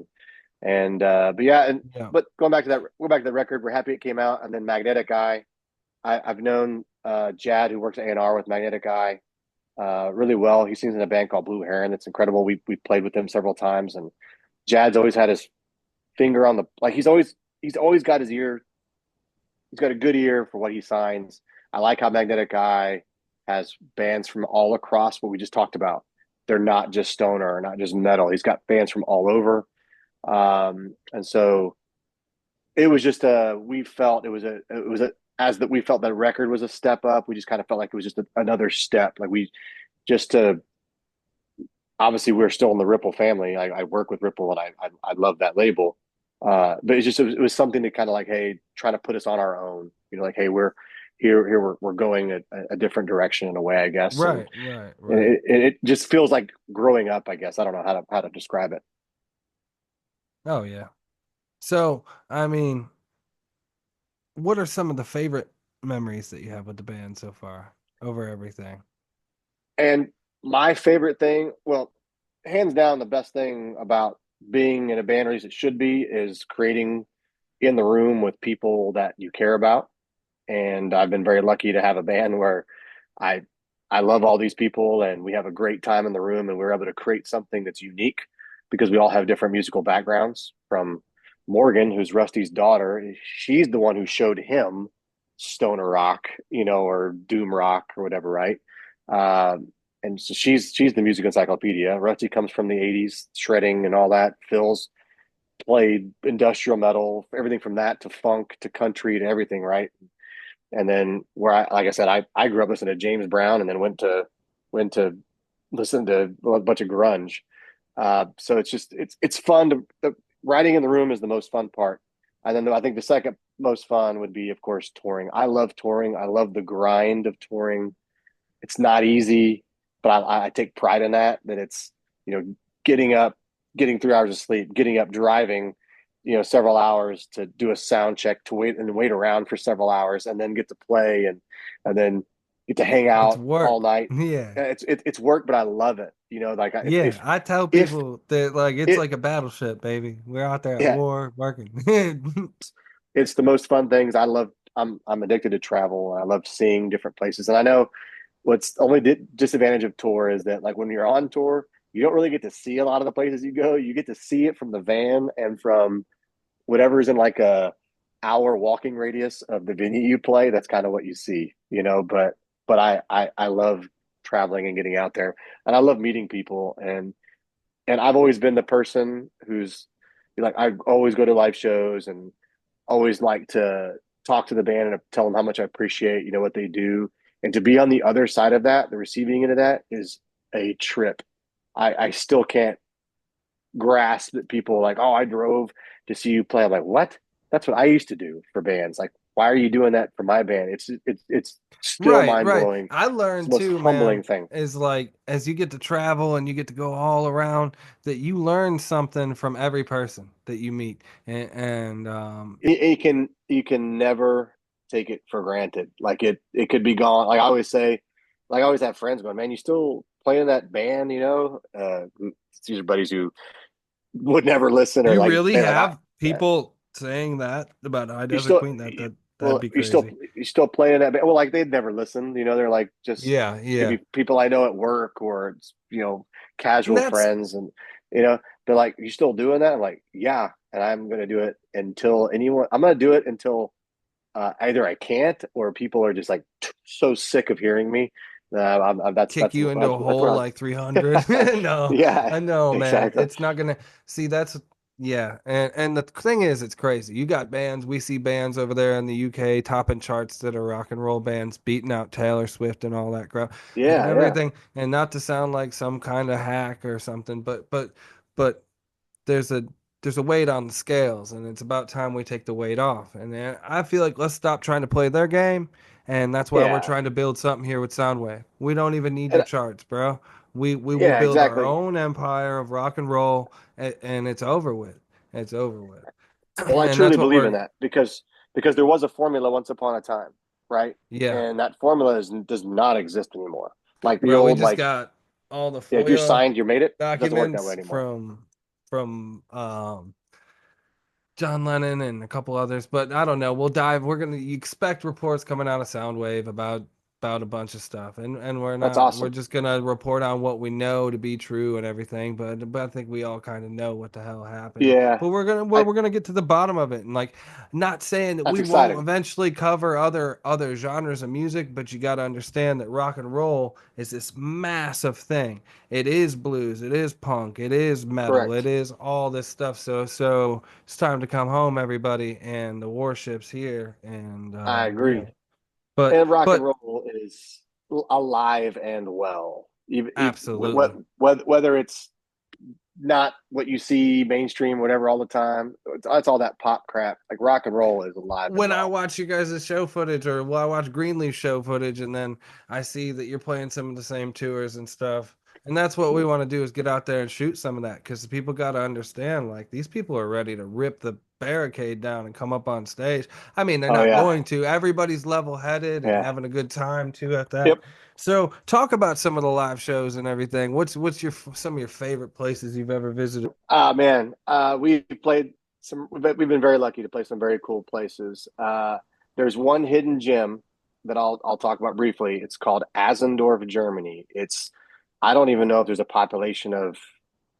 [SPEAKER 3] But yeah,
[SPEAKER 2] Yeah.
[SPEAKER 3] but going back to the record, we're happy it came out. And then Magnetic Eye, I've known Jad, who works at A&R with Magnetic Eye, really well. He sings in a band called Blue Heron. That's incredible. We played with him several times, and Jad's always had his finger on the like. He's always got his ear. He's got a good ear for what he signs. I like how Magnetic Eye has bands from all across what we just talked about. They're not just stoner or not just metal. He's got bands from all over. And so it was just we felt as that we felt that record was a step up. We just kind of felt like it was just another step. Like we just to obviously we're still in the Ripple family. I work with Ripple, and I love that label. But it was something to kind of like, hey, try to put us on our own. Like, hey, we're we're going a different direction in a way, I guess. And,
[SPEAKER 2] Right. Right.
[SPEAKER 3] and
[SPEAKER 2] Right.
[SPEAKER 3] it just feels like growing up, I guess. I don't know how to describe it.
[SPEAKER 2] Oh yeah. So I mean, what are some of the favorite memories that you have with the band so far over everything?
[SPEAKER 3] And my favorite thing, well, hands down, the best thing about being in a band, or at least it should be, is creating in the room with people that you care about. And I've been very lucky to have a band where I I love all these people, and we have a great time in the room, and we're able to create something that's unique because we all have different musical backgrounds. From Morgan, who's Rusty's daughter, she's the one who showed him stoner rock, or doom rock or whatever, right? And so she's the music encyclopedia. Rusty comes from the '80s, shredding and all that. Phil's played industrial metal, everything from that to funk to country to everything, right? And then like I said, I grew up listening to James Brown, and then went to listen to a bunch of grunge. So it's fun the writing in the room is the most fun part. And then I think the second most fun would be, of course, touring. I love touring. I love the grind of touring. It's not easy, but I take pride in that. That it's getting up, getting 3 hours of sleep, getting up, driving, several hours to do a sound check, to wait around for several hours, and then get to play, and then get to hang
[SPEAKER 2] It's
[SPEAKER 3] out all
[SPEAKER 2] work.
[SPEAKER 3] night.
[SPEAKER 2] Yeah.
[SPEAKER 3] It's work, but I love it. Like
[SPEAKER 2] Yeah. I tell
[SPEAKER 3] if
[SPEAKER 2] people that like it's
[SPEAKER 3] it
[SPEAKER 2] like a battleship, baby. We're out there at
[SPEAKER 3] yeah,
[SPEAKER 2] war working.
[SPEAKER 3] it's the most fun things. I love. I'm addicted to travel. I love seeing different places, and I know what's the only disadvantage of tour is that, like, when you're on tour, you don't really get to see a lot of the places you go. You get to see it from the van and from whatever's in like a hour walking radius of the venue you play. That's kind of what you see, but I love traveling and getting out there, and I love meeting people. And I've always been the person who's like, I always go to live shows, and always like to talk to the band and tell them how much I appreciate, what they do. And to be on the other side of that, the receiving end of that is a trip. I still can't grasp that people are like, oh, I drove to see you play. I'm like, what? That's what I used to do for bands. Like, why are you doing that for my band? It's still
[SPEAKER 2] Right,
[SPEAKER 3] mind
[SPEAKER 2] right.
[SPEAKER 3] blowing.
[SPEAKER 2] I
[SPEAKER 3] It's the
[SPEAKER 2] learned
[SPEAKER 3] most
[SPEAKER 2] too,
[SPEAKER 3] humbling
[SPEAKER 2] man,
[SPEAKER 3] thing.
[SPEAKER 2] is like as you get to travel and you get to go all around, that you learn something from every person that you meet. And
[SPEAKER 3] You can never take it for granted. Like it could be gone. Like I always say, like I always have friends going, man, you still playing that band? These are buddies who would never listen or
[SPEAKER 2] you
[SPEAKER 3] like
[SPEAKER 2] really
[SPEAKER 3] they like
[SPEAKER 2] have people saying that about High
[SPEAKER 3] you
[SPEAKER 2] Desert
[SPEAKER 3] still
[SPEAKER 2] Queen. That'd
[SPEAKER 3] well
[SPEAKER 2] be
[SPEAKER 3] you still
[SPEAKER 2] crazy.
[SPEAKER 3] you still playing that band. Well, like they'd never listen. They're like just
[SPEAKER 2] Yeah, yeah.
[SPEAKER 3] maybe people I know at work or
[SPEAKER 2] And
[SPEAKER 3] casual
[SPEAKER 2] that's
[SPEAKER 3] friends, and they're like, you still doing that? I'm like, yeah, and I'm gonna do it until anyone. I'm gonna do it until either I can't or people are just like so sick of hearing me. That's
[SPEAKER 2] kick you into a
[SPEAKER 3] that's what
[SPEAKER 2] hole like 300. No,
[SPEAKER 3] yeah,
[SPEAKER 2] I know, man.
[SPEAKER 3] exactly.
[SPEAKER 2] It's not gonna see that's yeah. And the thing is, it's crazy. You got bands, we see bands over there in the UK topping charts that are rock and roll bands, beating out Taylor Swift and all that crap and
[SPEAKER 3] Yeah, yeah,
[SPEAKER 2] everything. And not to sound like some kind of hack or something, but there's a there's a weight on the scales, and it's about time we take the weight off. And I feel like let's stop trying to play their game, and that's why we're
[SPEAKER 3] yeah,
[SPEAKER 2] trying to build something here with Soundwave. We don't even need your
[SPEAKER 3] and,
[SPEAKER 2] charts, bro. We will
[SPEAKER 3] yeah,
[SPEAKER 2] build our
[SPEAKER 3] exactly.
[SPEAKER 2] own empire of rock and roll, and it's over with. It's over with,
[SPEAKER 3] Well, I
[SPEAKER 2] and
[SPEAKER 3] truly
[SPEAKER 2] that's what
[SPEAKER 3] believe in
[SPEAKER 2] we're.
[SPEAKER 3] that because there was a formula once upon a time, right?
[SPEAKER 2] Yeah,
[SPEAKER 3] And that formula does not exist anymore. Like the
[SPEAKER 2] bro. We
[SPEAKER 3] old,
[SPEAKER 2] just
[SPEAKER 3] like,
[SPEAKER 2] got all the
[SPEAKER 3] yeah, if you're
[SPEAKER 2] FOIA
[SPEAKER 3] signed, you made it. It doesn't work that way
[SPEAKER 2] documents
[SPEAKER 3] anymore.
[SPEAKER 2] from John Lennon and a couple others, but I don't know. We'll dive. We're gonna you expect reports coming out of Soundwave about a bunch of stuff, and we're
[SPEAKER 3] That's
[SPEAKER 2] not. We're
[SPEAKER 3] awesome.
[SPEAKER 2] just gonna report on what we know to be true and everything. But I think we all kind of know what the hell happened.
[SPEAKER 3] Yeah,
[SPEAKER 2] But we're gonna get to the bottom of it, and like not saying that
[SPEAKER 3] that's
[SPEAKER 2] we won't
[SPEAKER 3] exciting.
[SPEAKER 2] eventually cover other genres of music, but you got to understand that rock and roll is this massive thing. It is blues, it is punk, it is metal, it
[SPEAKER 3] Correct.
[SPEAKER 2] is all this stuff. So it's time to come home, everybody, and the warship's here. And
[SPEAKER 3] I
[SPEAKER 2] yeah,
[SPEAKER 3] agree.
[SPEAKER 2] but
[SPEAKER 3] And rock and
[SPEAKER 2] but
[SPEAKER 3] roll is alive and well. Even
[SPEAKER 2] absolutely.
[SPEAKER 3] whether it's not what you see mainstream, whatever, all the time. It's all that pop crap. Like rock and roll is alive and
[SPEAKER 2] When I
[SPEAKER 3] well.
[SPEAKER 2] watch you guys' show footage, or well, I watch Greenleaf show footage, and then I see that you're playing some of the same tours and stuff. And that's what we want to do is get out there and shoot some of that because people got to understand like these people are ready to rip the barricade down and come up on stage. I mean, they're
[SPEAKER 3] Oh
[SPEAKER 2] not
[SPEAKER 3] yeah,
[SPEAKER 2] going to. Everybody's level headed and
[SPEAKER 3] yeah.
[SPEAKER 2] having a good time too at that.
[SPEAKER 3] Yep.
[SPEAKER 2] So, talk about some of the live shows and everything. What's your some of your favorite places you've ever visited?
[SPEAKER 3] Man, we played some. We've been very lucky to play some very cool places. There's one hidden gem that I'll talk about briefly. It's called Asendorf, Germany. I don't even know if there's a population of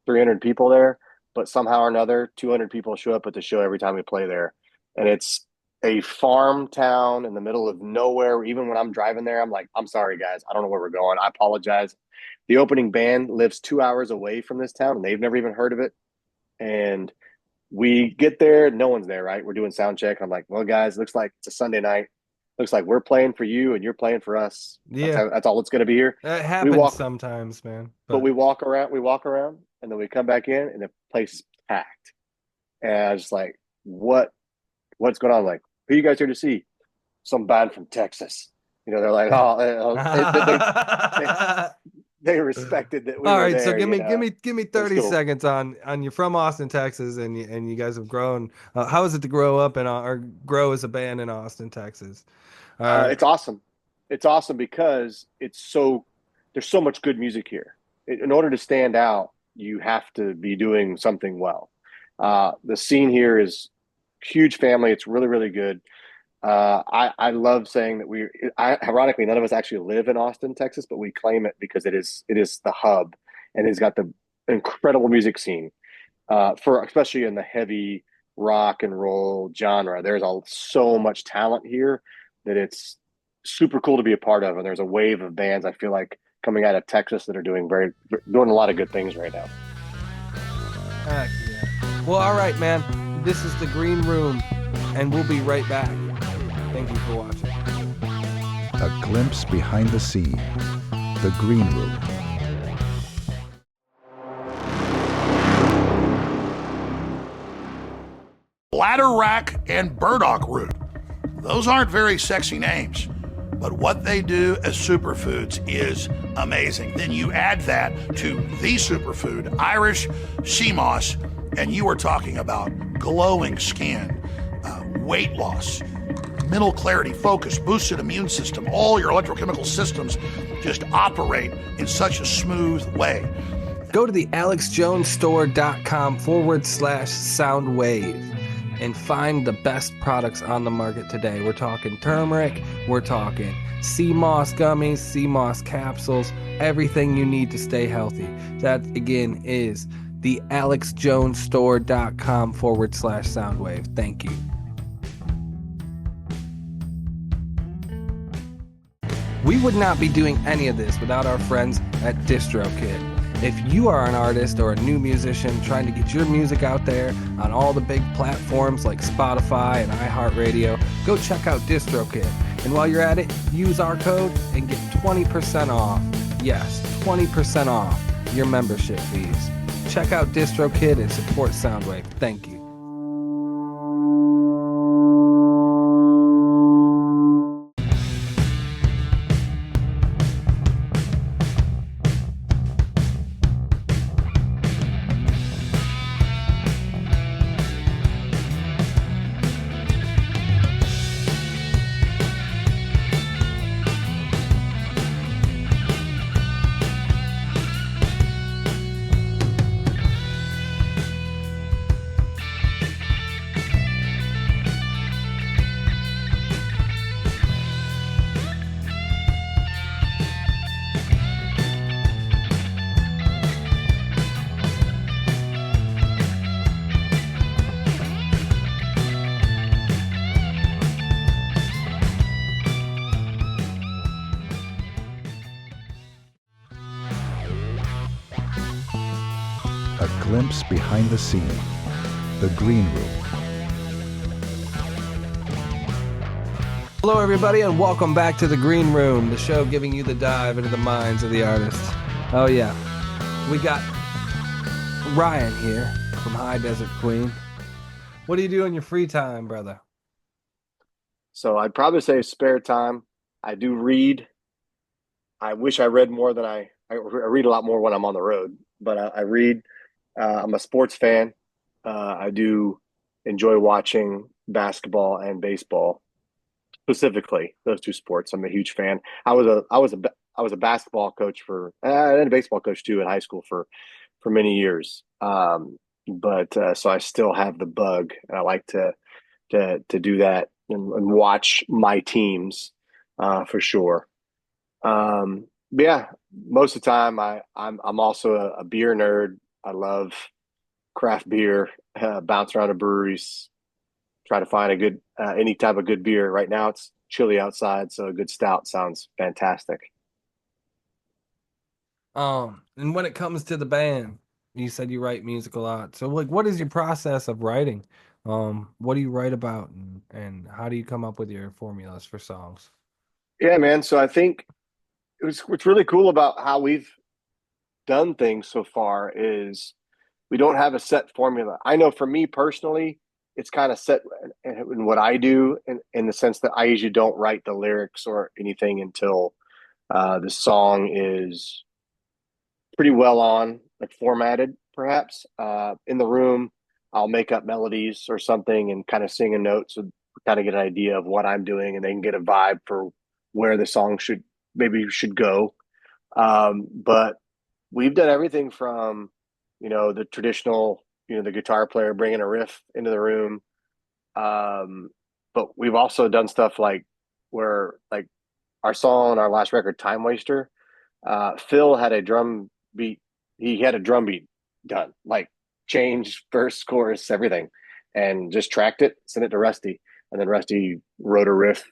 [SPEAKER 3] 300 people there, but somehow or another, 200 people show up at the show every time we play there, and it's a farm town in the middle of nowhere. Even when I'm driving there, I'm like, I'm sorry guys, I don't know where we're going. I apologize. The opening band lives 2 hours away from this town, and they've never even heard of it. And we get there, no one's there, right? We're doing sound check. I'm like, well, guys, looks like it's a Sunday night. Looks like we're playing for you and you're playing for us.
[SPEAKER 2] Yeah,
[SPEAKER 3] That's all it's going to be here.
[SPEAKER 2] that
[SPEAKER 3] We
[SPEAKER 2] happens
[SPEAKER 3] walk,
[SPEAKER 2] sometimes, man.
[SPEAKER 3] but
[SPEAKER 2] But
[SPEAKER 3] we walk around, and then we come back in, and the place is packed. And I was like, what's going on? Like, who are you guys here to see? Some band from Texas. They're like, oh, they respected that we
[SPEAKER 2] All
[SPEAKER 3] were
[SPEAKER 2] right, so
[SPEAKER 3] there.
[SPEAKER 2] give me
[SPEAKER 3] It was
[SPEAKER 2] 30
[SPEAKER 3] cool.
[SPEAKER 2] seconds on you're from Austin, Texas, and you guys have grown. How is it to grow up in or grow as a band in Austin, Texas?
[SPEAKER 3] It's awesome. It's awesome because there's so much good music here. In order to stand out, you have to be doing something well. The scene here is huge family. It's really, really good. I love saying that ironically, none of us actually live in Austin, Texas, but we claim it because it is the hub, and it's got the incredible music scene for especially in the heavy rock and roll genre. There's so much talent here that it's super cool to be a part of, and there's a wave of bands I feel like coming out of Texas that are doing a lot of good things right now.
[SPEAKER 2] Heck yeah. Well, all right, man. This is the Green Room. and we'll be right back. Thank you for watching.
[SPEAKER 1] A glimpse behind the scene. The Green Room.
[SPEAKER 4] Bladder rack and burdock root. Those aren't very sexy names, but what they do as superfoods is amazing. Then you add that to the superfood, Irish sea moss, and you are talking about glowing skin, weight loss, mental clarity, focus, boosted immune system. All your electrochemical systems just operate in such a smooth way.
[SPEAKER 2] Go to the alexjonesstore.com/soundwave and find the best products on the market today. We're talking turmeric, we're talking sea moss gummies, sea moss capsules, everything you need to stay healthy. That again is the alexjonesstore.com/soundwave. Thank you. We would not be doing any of this without our friends at DistroKid. If you are an artist or a new musician trying to get your music out there on all the big platforms like Spotify and iHeartRadio, go check out DistroKid. And while you're at it, use our code and get 20% off. Yes, 20% off your membership fees. Check out DistroKid and support Soundwave. Thank you.
[SPEAKER 1] A glimpse behind the scene. The Green Room.
[SPEAKER 2] Hello, everybody, and welcome back to The Green Room, the show giving you the dive into the minds of the artists. Oh, yeah. We got Ryan here from High Desert Queen. What do you do in your free time, brother?
[SPEAKER 3] So I'd probably say spare time. I do read. I wish I read more than I read a lot more when I'm on the road, but I read. I'm a sports fan. I do enjoy watching basketball and baseball, specifically those two sports. I'm a huge fan. I was a basketball coach and a baseball coach too in high school for many years. But so I still have the bug, and I like to do that and watch my teams for sure. But yeah, most of the time I'm also a beer nerd. I love craft beer, bounce around to breweries, try to find a good any type of good beer. Right now it's chilly outside, so a good stout sounds fantastic.
[SPEAKER 2] And when it comes to the band, you said you write music a lot. So, like, what is your process of writing? What do you write about, and how do you come up with your formulas for songs?
[SPEAKER 3] Yeah, man. So I think what's really cool about how we've done things so far is we don't have a set formula. I know for me personally, it's kind of set in what I do in the sense that I usually don't write the lyrics or anything until the song is pretty well like formatted, perhaps. In the room, I'll make up melodies or something and kind of sing a note so kind of get an idea of what I'm doing, and they can get a vibe for where the song should go. But we've done everything from, the traditional, the guitar player bringing a riff into the room. But we've also done stuff like where, like our song on our last record, Time Waster, Phil had a drum beat. He had a drum beat done, like change, verse, chorus, everything, and just tracked it, sent it to Rusty. And then Rusty wrote a riff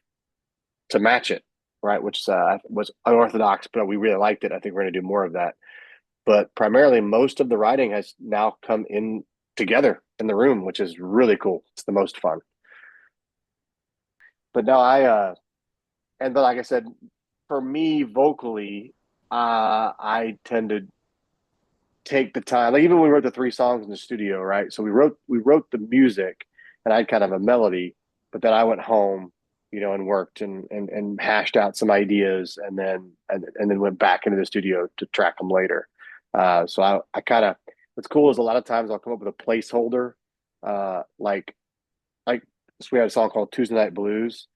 [SPEAKER 3] to match it, right? Which was unorthodox, but we really liked it. I think we're going to do more of that. But primarily, most of the writing has now come in together in the room, which is really cool. It's the most fun. but no, and but like I said, for me vocally, I tend to take the time. Like even when we wrote the three songs in the studio, right? So we wrote the music, and I had kind of a melody, but then I went home, and worked and hashed out some ideas, and then went back into the studio to track them later. So I kind of what's cool is a lot of times I'll come up with a placeholder, like so we had a song called Tuesday Night Blues.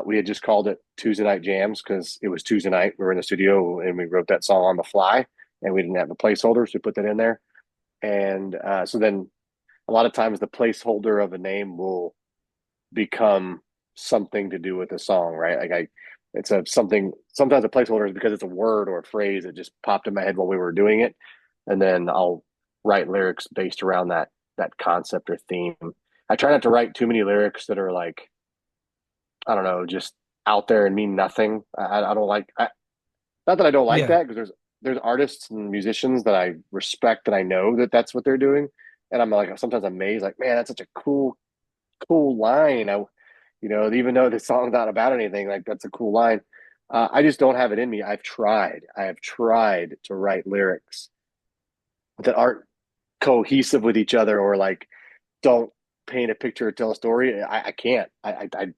[SPEAKER 3] We had just called it Tuesday Night Jams because it was Tuesday night. We were in the studio and we wrote that song on the fly, and we didn't have a placeholder, so we put that in there. And so then a lot of times the placeholder of a name will become something to do with the song, right? It's a something. Sometimes a placeholder is because it's a word or a phrase that just popped in my head while we were doing it, and then I'll write lyrics based around that concept or theme. I try not to write too many lyrics that are like, I don't know, just out there and mean nothing. I don't like. Not that I don't like
[SPEAKER 2] Yeah.
[SPEAKER 3] that, because there's artists and musicians that I respect, that I know that that's what they're doing, and I'm like sometimes amazed, like, man, that's such a cool line. Even though the song's not about anything, like that's a cool line. I just don't have it in me. I have tried to write lyrics that aren't cohesive with each other, or like don't paint a picture or tell a story. I can't. I'm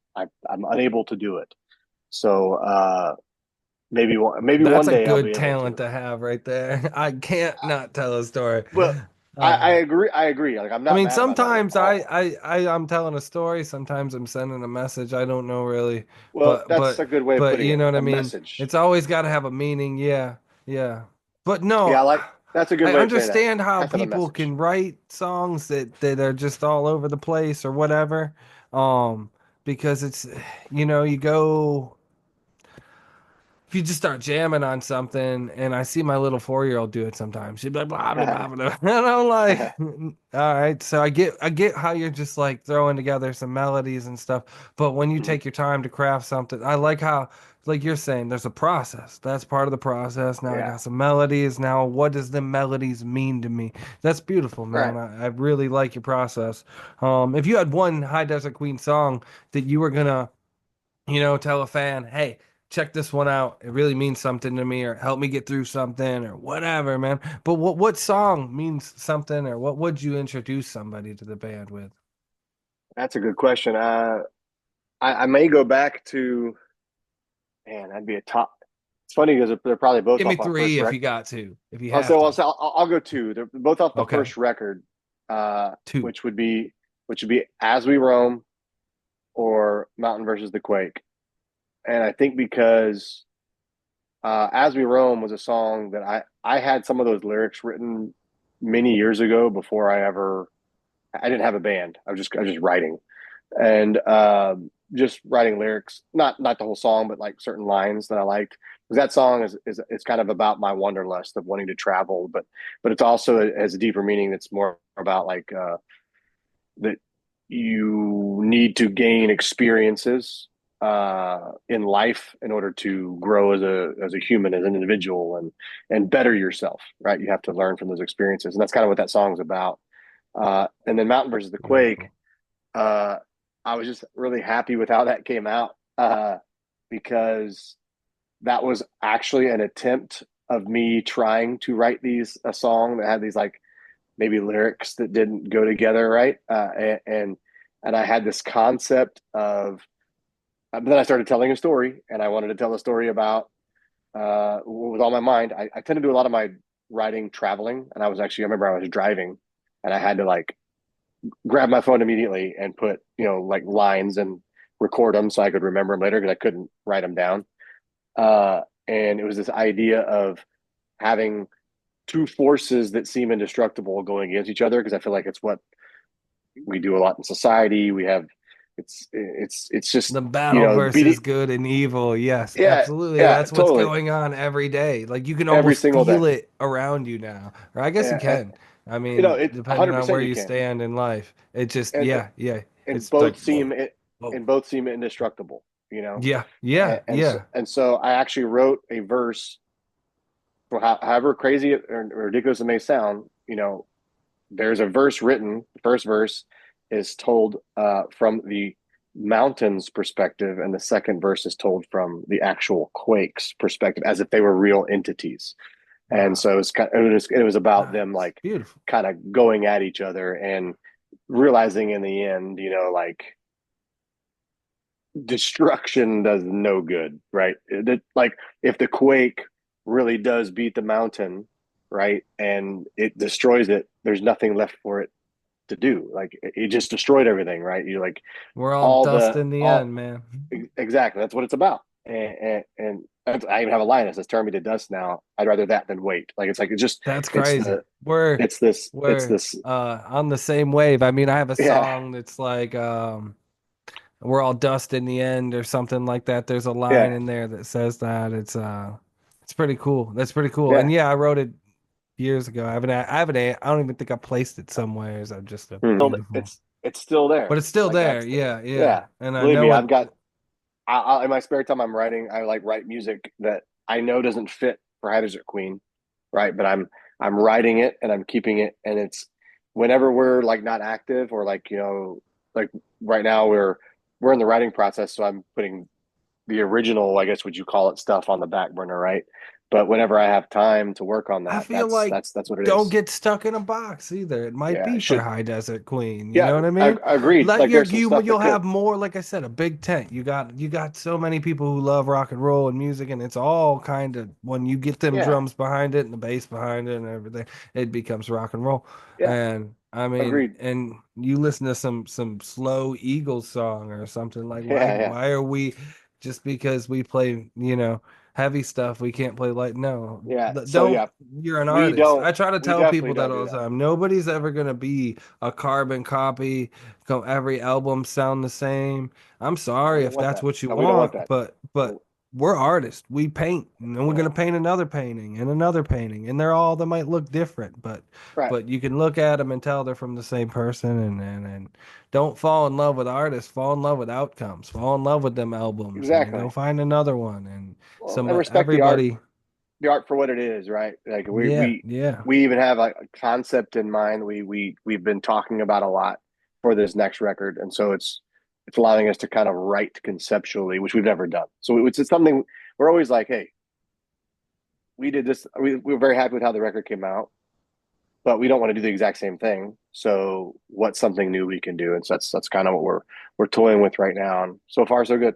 [SPEAKER 3] unable to do it. So maybe
[SPEAKER 2] That's
[SPEAKER 3] one
[SPEAKER 2] a
[SPEAKER 3] day I'll be
[SPEAKER 2] good
[SPEAKER 3] able
[SPEAKER 2] talent
[SPEAKER 3] to.
[SPEAKER 2] to have right there. I can't not tell a story.
[SPEAKER 3] Well, I
[SPEAKER 2] Uh,
[SPEAKER 3] agree. I agree. Like I'm
[SPEAKER 2] I
[SPEAKER 3] not
[SPEAKER 2] mean,
[SPEAKER 3] mad about that at
[SPEAKER 2] sometimes
[SPEAKER 3] all.
[SPEAKER 2] I'm telling a story. Sometimes I'm sending a message. I don't know really,
[SPEAKER 3] Well,
[SPEAKER 2] but
[SPEAKER 3] that's a good way of putting
[SPEAKER 2] you
[SPEAKER 3] it.
[SPEAKER 2] know what I
[SPEAKER 3] A
[SPEAKER 2] mean.
[SPEAKER 3] message.
[SPEAKER 2] It's always got to have a meaning. Yeah, yeah. But
[SPEAKER 3] Yeah,
[SPEAKER 2] no,
[SPEAKER 3] that's a good
[SPEAKER 2] I
[SPEAKER 3] way of saying that.
[SPEAKER 2] understand how
[SPEAKER 3] Has to have a
[SPEAKER 2] people
[SPEAKER 3] message.
[SPEAKER 2] can write songs that are just all over the place or whatever. Because it's, you go if you just start jamming on something, and I see my little 4-year-old do it sometimes, she'd be like blah blah blah blah, and I'm like, all right. So I get how you're just like throwing together some melodies and stuff, but when you take your time to craft something, I like how, like you're saying, there's a process. That's part of the process. Now I
[SPEAKER 3] Yeah.
[SPEAKER 2] got some melodies. Now what does the melodies mean to me? That's beautiful, man.
[SPEAKER 3] Right.
[SPEAKER 2] I really like your process. If you had one High Desert Queen song that you were gonna, tell a fan, hey, check this one out. It really means something to me, or help me get through something, or whatever, man. But what song means something, or what would you introduce somebody to the band with?
[SPEAKER 3] That's a good question. I may go back to, man, that'd be a top. It's funny because they're probably both
[SPEAKER 2] Give me
[SPEAKER 3] off our first
[SPEAKER 2] three if
[SPEAKER 3] record.
[SPEAKER 2] you got to, if you
[SPEAKER 3] Oh,
[SPEAKER 2] have
[SPEAKER 3] so
[SPEAKER 2] to.
[SPEAKER 3] I'll go two. They're both off the
[SPEAKER 2] Okay,
[SPEAKER 3] first record,
[SPEAKER 2] two.
[SPEAKER 3] which would be As We Roam or Mountain versus the Quake. And I think because As We Roam was a song that I had some of those lyrics written many years ago before I didn't have a band. I was just writing, and just writing lyrics, not the whole song, but like certain lines that I liked. Because that song is it's kind of about my wanderlust of wanting to travel, but it's also has a deeper meaning that's more about like that you need to gain experiences in life in order to grow as a human, as an individual, and better yourself. Right? You have to learn from those experiences, and that's kind of what that song's about. And then Mountain versus the Quake,
[SPEAKER 2] Beautiful.
[SPEAKER 3] uh, I was just really happy with how that came out, because that was actually an attempt of me trying to write a song that had these like maybe lyrics that didn't go together right, and I had this concept of. But then I started telling a story, and I wanted to tell a story about what was on my mind. I tend to do a lot of my writing traveling, and I remember I was driving, and I had to like grab my phone immediately and put like lines and record them so I could remember them later because I couldn't write them down. And it was this idea of having two forces that seem indestructible going against each other, because I feel like it's what we do a lot in society. We have it's just
[SPEAKER 2] The battle
[SPEAKER 3] beating.
[SPEAKER 2] versus good and evil. Yes,
[SPEAKER 3] Yeah,
[SPEAKER 2] absolutely.
[SPEAKER 3] yeah,
[SPEAKER 2] That's what's
[SPEAKER 3] totally.
[SPEAKER 2] going on every day. Like you can
[SPEAKER 3] Every
[SPEAKER 2] almost
[SPEAKER 3] single day.
[SPEAKER 2] feel it around you now. Or I guess you
[SPEAKER 3] Yeah,
[SPEAKER 2] can. I mean,
[SPEAKER 3] it's one
[SPEAKER 2] depending
[SPEAKER 3] hundred
[SPEAKER 2] on
[SPEAKER 3] percent
[SPEAKER 2] where
[SPEAKER 3] you
[SPEAKER 2] you
[SPEAKER 3] can,
[SPEAKER 2] stand in life. It just,
[SPEAKER 3] and
[SPEAKER 2] yeah, yeah.
[SPEAKER 3] and
[SPEAKER 2] It's like,
[SPEAKER 3] both
[SPEAKER 2] whoa,
[SPEAKER 3] seem
[SPEAKER 2] whoa.
[SPEAKER 3] and both seem indestructible.
[SPEAKER 2] Yeah, yeah, yeah.
[SPEAKER 3] And so I actually wrote a verse for however crazy or ridiculous it may sound. There's a verse written. The first verse is told from the Mountain's perspective, and the second verse is told from the actual Quake's perspective, as if they were real entities. And
[SPEAKER 2] Wow.
[SPEAKER 3] so it was about them
[SPEAKER 2] Nice.
[SPEAKER 3] like
[SPEAKER 2] Beautiful.
[SPEAKER 3] kind of going at each other and realizing in the end, like destruction does no good, right? Like if the quake really does beat the mountain, right, and it destroys it, there's nothing left for it to do. Like it just destroyed everything, right? You like
[SPEAKER 2] We're all
[SPEAKER 3] all
[SPEAKER 2] dust
[SPEAKER 3] the
[SPEAKER 2] in the
[SPEAKER 3] all
[SPEAKER 2] end, man.
[SPEAKER 3] exactly, that's what it's about. And I even have a line that says, "Turn me to dust now. I'd rather that than wait." Like it's like it's just
[SPEAKER 2] That's
[SPEAKER 3] it's
[SPEAKER 2] crazy.
[SPEAKER 3] the it's
[SPEAKER 2] We're
[SPEAKER 3] this
[SPEAKER 2] on the same wave. I mean, I have a
[SPEAKER 3] yeah
[SPEAKER 2] song that's like we're all dust in the end or something like that. There's a line
[SPEAKER 3] yeah
[SPEAKER 2] in there that says that. It's pretty cool. That's pretty cool. And
[SPEAKER 3] yeah.
[SPEAKER 2] yeah, I wrote it years ago. I don't even think I placed it somewhere. It's just a beautiful.
[SPEAKER 3] It's still
[SPEAKER 2] But
[SPEAKER 3] there.
[SPEAKER 2] it's still
[SPEAKER 3] Like
[SPEAKER 2] there.
[SPEAKER 3] that's the
[SPEAKER 2] Yeah, yeah.
[SPEAKER 3] yeah.
[SPEAKER 2] And I
[SPEAKER 3] Believe
[SPEAKER 2] know
[SPEAKER 3] me,
[SPEAKER 2] what.
[SPEAKER 3] I've got in my spare time I'm writing. I like write music that I know doesn't fit for High Desert Queen, right? But I'm writing it and I'm keeping it, and it's whenever we're like not active or like like right now we're in the writing process, so I'm putting the original, I guess would you call it, stuff on the back burner, right? But whenever I have time to work on
[SPEAKER 2] I
[SPEAKER 3] that,
[SPEAKER 2] feel like
[SPEAKER 3] that's what it
[SPEAKER 2] don't
[SPEAKER 3] is.
[SPEAKER 2] get stuck in a box either. It might
[SPEAKER 3] Yeah,
[SPEAKER 2] be
[SPEAKER 3] it
[SPEAKER 2] for
[SPEAKER 3] should.
[SPEAKER 2] High Desert Queen. You
[SPEAKER 3] Yeah,
[SPEAKER 2] know what I mean?
[SPEAKER 3] I agreed.
[SPEAKER 2] Like
[SPEAKER 3] Like there's some stuff
[SPEAKER 2] you'll
[SPEAKER 3] that could.
[SPEAKER 2] have more, like I said, a big tent. You got so many people who love rock and roll and music, and it's all kind of when you get them
[SPEAKER 3] Yeah,
[SPEAKER 2] drums behind it and the bass behind it and everything, it becomes rock and roll.
[SPEAKER 3] yeah,
[SPEAKER 2] And I mean,
[SPEAKER 3] agreed.
[SPEAKER 2] and you listen to some slow Eagles song or something like
[SPEAKER 3] Yeah, yeah,
[SPEAKER 2] why are we just because we play, heavy stuff. We can't play light. No,
[SPEAKER 3] yeah. So
[SPEAKER 2] don't.
[SPEAKER 3] yeah,
[SPEAKER 2] You're an
[SPEAKER 3] we
[SPEAKER 2] artist.
[SPEAKER 3] don't.
[SPEAKER 2] I try to
[SPEAKER 3] We
[SPEAKER 2] tell
[SPEAKER 3] definitely
[SPEAKER 2] people that
[SPEAKER 3] don't
[SPEAKER 2] all
[SPEAKER 3] do
[SPEAKER 2] the
[SPEAKER 3] that.
[SPEAKER 2] time. Nobody's ever gonna be a carbon copy. Every album sound the same. I'm
[SPEAKER 3] We
[SPEAKER 2] sorry
[SPEAKER 3] don't
[SPEAKER 2] if
[SPEAKER 3] want
[SPEAKER 2] that's
[SPEAKER 3] that.
[SPEAKER 2] what you
[SPEAKER 3] No, we don't want
[SPEAKER 2] want,
[SPEAKER 3] that.
[SPEAKER 2] but we're artists. We paint, and then we're
[SPEAKER 3] Yeah,
[SPEAKER 2] gonna paint another painting and another painting, and they might look different,
[SPEAKER 3] right.
[SPEAKER 2] but you can look at them and tell they're from the same person, and don't fall in love with artists. Fall in love with outcomes. Fall in love with them albums, and then go
[SPEAKER 3] Exactly.
[SPEAKER 2] find another one. And
[SPEAKER 3] Well,
[SPEAKER 2] some
[SPEAKER 3] and respect
[SPEAKER 2] everybody.
[SPEAKER 3] the art for what it is, right? Like
[SPEAKER 2] Yeah, yeah.
[SPEAKER 3] we even have like a concept in mind. We've been talking about a lot for this next record, and so it's allowing us to kind of write conceptually, which we've never done. So it's something we're always like, hey, we did this. We're very happy with how the record came out, but we don't want to do the exact same thing. So what's something new we can do? And so that's kind of what we're toying with right now. And so far, so good.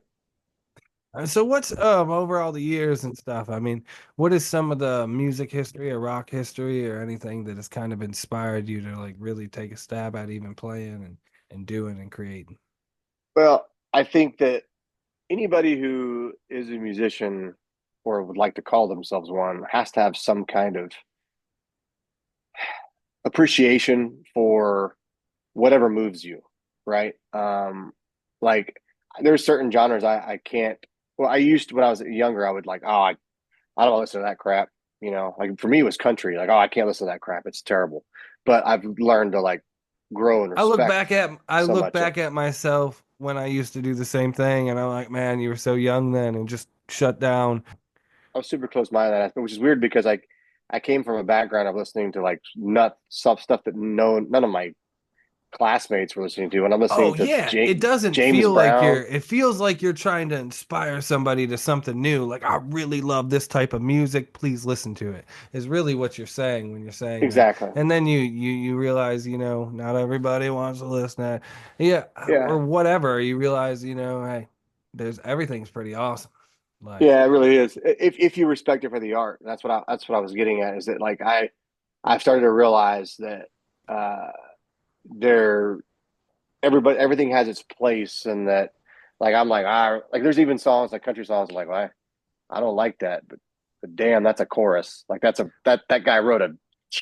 [SPEAKER 2] So what's over all the years and stuff? I mean, what is some of the music history or rock history or anything that has kind of inspired you to like really take a stab at even playing and doing and creating?
[SPEAKER 3] Well, I think that anybody who is a musician or would like to call themselves one has to have some kind of appreciation for whatever moves you, right? Like there's certain genres I can't. Well, I used to when I was younger, I would like, oh, I don't want to listen to that crap. Like for me, it was country. Like, oh, I can't listen to that crap. It's terrible. But I've learned to like grow and respect
[SPEAKER 2] I
[SPEAKER 3] so
[SPEAKER 2] look
[SPEAKER 3] much of.
[SPEAKER 2] back at myself when I used to do the same thing, and I'm like, man, you were so young then, and just shut down.
[SPEAKER 3] I was super close minded that aspect, which is weird because I came from a background of listening to like nut stuff that none of my classmates were listening to, and I'm
[SPEAKER 2] Oh
[SPEAKER 3] listening to
[SPEAKER 2] yeah, it doesn't
[SPEAKER 3] James
[SPEAKER 2] feel like
[SPEAKER 3] Brown.
[SPEAKER 2] it feels like you're trying to inspire somebody to something new. Like I really love this type of music, please listen to it. Is really what you're saying when you're saying that.
[SPEAKER 3] Exactly.
[SPEAKER 2] And then you realize, not everybody wants to listen to yeah,
[SPEAKER 3] Yeah.
[SPEAKER 2] or whatever. You realize, hey, there's everything's pretty awesome. Like
[SPEAKER 3] Yeah, it really is. If you respect it for the art, that's what I was getting at. Is that like I've started to realize that uh, there everything has its place, and that like I'm like there's even songs like country songs I'm like well, I don't like that, but damn, that's a chorus. Like that guy wrote a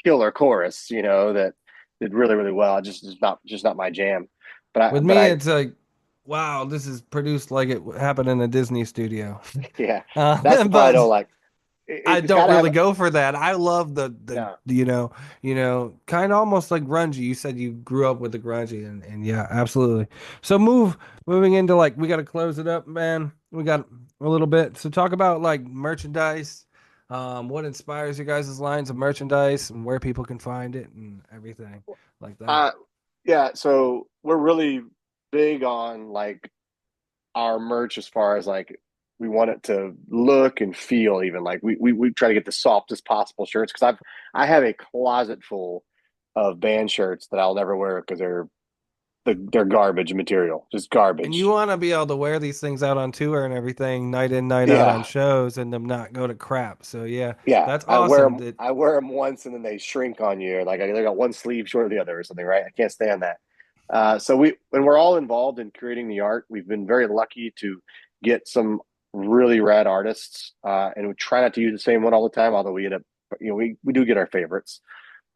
[SPEAKER 3] killer chorus, that did really really well. Just not my jam. But I
[SPEAKER 2] with
[SPEAKER 3] but
[SPEAKER 2] me,
[SPEAKER 3] I
[SPEAKER 2] it's like, wow, this is produced like it happened in a Disney studio.
[SPEAKER 3] yeah, that's the part I
[SPEAKER 2] But
[SPEAKER 3] don't like.
[SPEAKER 2] I
[SPEAKER 3] It's
[SPEAKER 2] don't
[SPEAKER 3] got to
[SPEAKER 2] really
[SPEAKER 3] have
[SPEAKER 2] go for that. I love the
[SPEAKER 3] no.
[SPEAKER 2] kind of almost like grungy. You said you grew up with the grungy, and yeah, absolutely. So moving into like we got to close it up, man. We got a little bit. So talk about like merchandise. What inspires your guys' lines of merchandise and where people can find it and everything like that.
[SPEAKER 3] Yeah, so we're really big on like our merch as far as like we want it to look and feel even like we try to get the softest possible shirts because I have a closet full of band shirts that I'll never wear because they're garbage material, just
[SPEAKER 2] And
[SPEAKER 3] garbage.
[SPEAKER 2] you want to be able to wear these things out on tour and everything, night in, night out on
[SPEAKER 3] Yeah,
[SPEAKER 2] shows, and them not go to crap. So yeah,
[SPEAKER 3] yeah.
[SPEAKER 2] that's awesome. That
[SPEAKER 3] I wear them once and then they shrink on you. Like they got one sleeve short of the other or something, right? I can't stand that. So when we're all involved in creating the art, we've been very lucky to get some really rad artists, and we try not to use the same one all the time. Although we end up, we do get our favorites,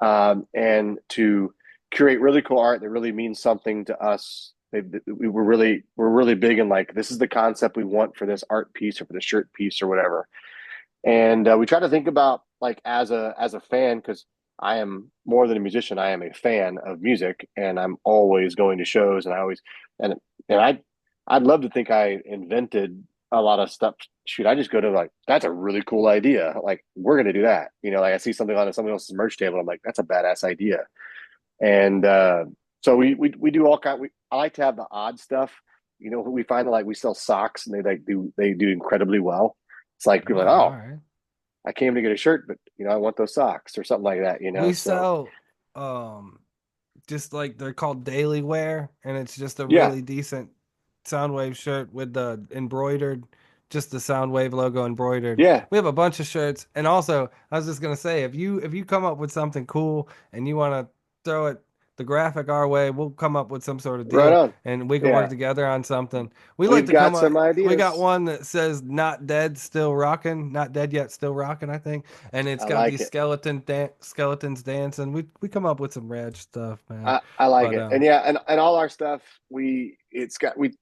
[SPEAKER 3] and to curate really cool art that really means something to us. We're really big in like this is the concept we want for this art piece or for the shirt piece or whatever. And we try to think about like as a fan because I am more than a musician. I am a fan of music, and I'm always going to shows, and I always and and I'd love to think I invented a lot of stuff. Shoot, I just go to like that's a really cool idea. Like we're gonna do that. Like I see something on somebody else's merch table. I'm like that's a badass idea. And so we do all kind. I like to have the odd stuff. We find that like we sell socks, and they do incredibly well. It's like people are like,
[SPEAKER 2] all
[SPEAKER 3] oh,
[SPEAKER 2] right.
[SPEAKER 3] I came to get a shirt, but I want those socks or something like that.
[SPEAKER 2] We
[SPEAKER 3] So
[SPEAKER 2] sell just like they're called daily wear, and it's just a
[SPEAKER 3] yeah,
[SPEAKER 2] really decent Soundwave shirt with the embroidered, just the Soundwave logo embroidered.
[SPEAKER 3] yeah,
[SPEAKER 2] We have a bunch of shirts, and also I was just gonna say, if you come up with something cool and you want to throw it the graphic our way, we'll come up with some sort of
[SPEAKER 3] right
[SPEAKER 2] deal,
[SPEAKER 3] on.
[SPEAKER 2] and we can work
[SPEAKER 3] Yeah,
[SPEAKER 2] together on something. We like
[SPEAKER 3] we've
[SPEAKER 2] to come
[SPEAKER 3] got
[SPEAKER 2] up.
[SPEAKER 3] some
[SPEAKER 2] We got
[SPEAKER 3] ideas.
[SPEAKER 2] one that says "Not dead, still rocking," not dead yet, still rocking. I think, and it's
[SPEAKER 3] I
[SPEAKER 2] got
[SPEAKER 3] like
[SPEAKER 2] these
[SPEAKER 3] it.
[SPEAKER 2] skeletons dancing. We come up with some rad stuff, man.
[SPEAKER 3] I like
[SPEAKER 2] But
[SPEAKER 3] it. And yeah, and all our stuff, we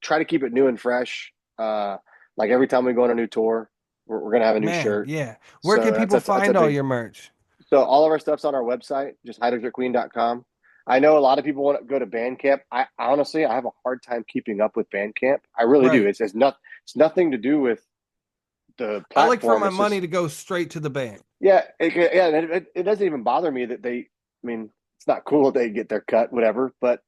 [SPEAKER 3] try to keep it new and fresh. Like every time we go on a new tour, we're gonna have a new
[SPEAKER 2] man,
[SPEAKER 3] shirt.
[SPEAKER 2] yeah. Where
[SPEAKER 3] So
[SPEAKER 2] can people
[SPEAKER 3] that's a
[SPEAKER 2] find all
[SPEAKER 3] big.
[SPEAKER 2] your merch?
[SPEAKER 3] So all of our stuff's on our website, just highdesertqueen.com. I know a lot of people want to go to Bandcamp. I honestly, I have a hard time keeping up with Bandcamp. I really do.
[SPEAKER 2] Right.
[SPEAKER 3] It's nothing to do with the
[SPEAKER 2] I like for
[SPEAKER 3] platform.
[SPEAKER 2] my
[SPEAKER 3] It's
[SPEAKER 2] money
[SPEAKER 3] just,
[SPEAKER 2] to go straight to the band.
[SPEAKER 3] yeah, yeah. And it doesn't even bother me that I mean, it's not cool that they get their cut, whatever, but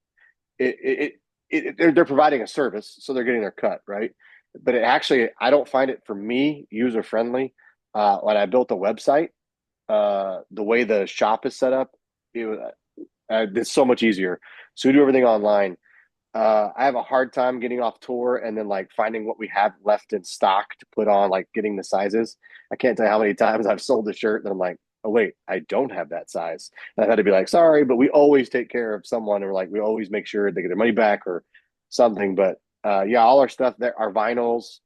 [SPEAKER 3] they're providing a service, so they're getting their cut, right? But I don't find it for me user friendly. When I built a website, the way the shop is set up, it's so much easier. So we do everything online. I have a hard time getting off tour and then like finding what we have left in stock to put on, like getting the sizes. I can't tell you how many times I've sold a shirt that I'm like, oh wait, I don't have that size. And I've had to be like, sorry, but we always take care of someone, or like we always make sure they get their money back or something. But yeah, all our stuff there, our vinyls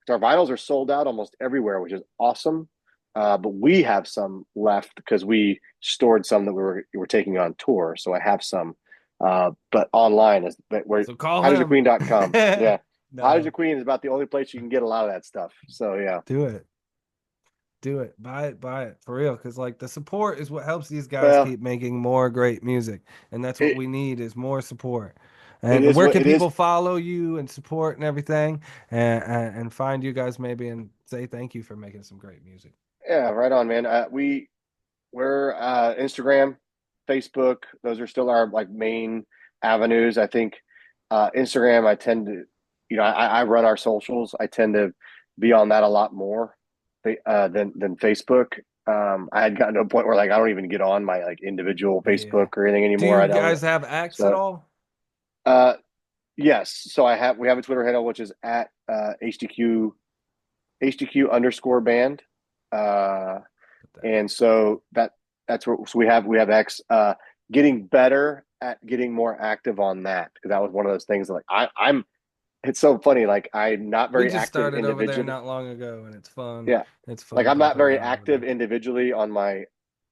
[SPEAKER 3] are sold out almost everywhere, which is awesome. But we have some left because we stored some that we were taking on tour. So I have some, but online is where
[SPEAKER 2] So call him.
[SPEAKER 3] highdesertqueen.com. Yeah. High Desert
[SPEAKER 2] No,
[SPEAKER 3] Queen is about the only place you can get a lot of that stuff. So yeah.
[SPEAKER 2] do it. Do it. Buy it for real. Cause like the support is what helps these guys
[SPEAKER 3] Well,
[SPEAKER 2] keep making more great music. And that's what
[SPEAKER 3] it
[SPEAKER 2] we need is more support.
[SPEAKER 3] it
[SPEAKER 2] And
[SPEAKER 3] is
[SPEAKER 2] where
[SPEAKER 3] what
[SPEAKER 2] can
[SPEAKER 3] it is.
[SPEAKER 2] people follow you and support and everything and find you guys maybe and say thank you for making some great music?
[SPEAKER 3] Yeah, right on, man. We're Instagram, Facebook. Those are still our like main avenues. I think Instagram. I tend to, I run our socials. I tend to be on that a lot more than Facebook. I had gotten to a point where like I don't even get on my like individual
[SPEAKER 2] Yeah.
[SPEAKER 3] Facebook or anything
[SPEAKER 2] Do
[SPEAKER 3] anymore.
[SPEAKER 2] you
[SPEAKER 3] I don't.
[SPEAKER 2] guys have X at
[SPEAKER 3] So
[SPEAKER 2] all?
[SPEAKER 3] uh, yes. So we have a Twitter handle which is at HDQ underscore band. Uh,
[SPEAKER 2] Put that.
[SPEAKER 3] and so that's where so we have X. Getting better at getting more active on that because that was one of those things that like I'm. It's so funny. Like I'm not
[SPEAKER 2] We
[SPEAKER 3] very
[SPEAKER 2] just
[SPEAKER 3] active
[SPEAKER 2] started over there
[SPEAKER 3] individually.
[SPEAKER 2] not long ago and it's fun.
[SPEAKER 3] Yeah,
[SPEAKER 2] It's
[SPEAKER 3] like
[SPEAKER 2] fun
[SPEAKER 3] I'm not
[SPEAKER 2] poking
[SPEAKER 3] very
[SPEAKER 2] around over
[SPEAKER 3] active
[SPEAKER 2] there.
[SPEAKER 3] individually on my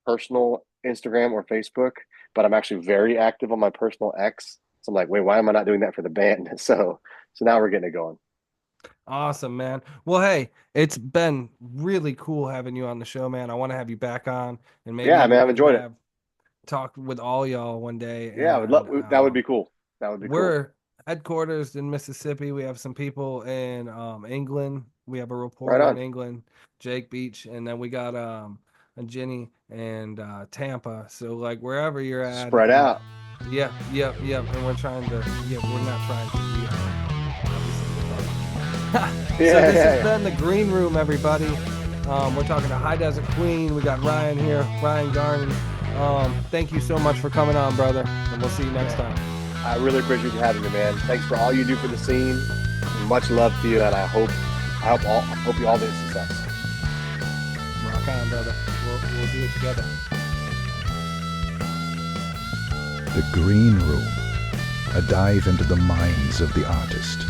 [SPEAKER 3] personal Instagram or Facebook, but I'm actually very active on my personal X. So I'm like, wait, why am I not doing that for the band? So now we're getting it going.
[SPEAKER 2] Awesome, man. Well, hey, it's been really cool having you on the show, man. I want to have you back on, and
[SPEAKER 3] Yeah,
[SPEAKER 2] maybe
[SPEAKER 3] man,
[SPEAKER 2] we
[SPEAKER 3] I've
[SPEAKER 2] can
[SPEAKER 3] enjoyed it.
[SPEAKER 2] have talk with all y'all one day.
[SPEAKER 3] Yeah, I would
[SPEAKER 2] And
[SPEAKER 3] love that. Would be cool. That would be cool.
[SPEAKER 2] we're headquarters in Mississippi. We have some people in England. We have a
[SPEAKER 3] Right
[SPEAKER 2] reporter in
[SPEAKER 3] on.
[SPEAKER 2] England, Jake Beach, and then we got a Jenny and Tampa. So like wherever you're at, if
[SPEAKER 3] Spread
[SPEAKER 2] you,
[SPEAKER 3] out.
[SPEAKER 2] yep. And we're not trying to be every single part. This has been the Green Room, everybody. We're talking to High Desert Queen. We got Ryan here, Ryan Garney. Thank you so much for coming on, brother, and we'll see you next time.
[SPEAKER 3] I really appreciate you having me, man. Thanks for all you do for the scene. Much love to you, and I hope you all get success.
[SPEAKER 2] Rock on, brother. We'll do it together.
[SPEAKER 1] The Green Room, a dive into the minds of the artist.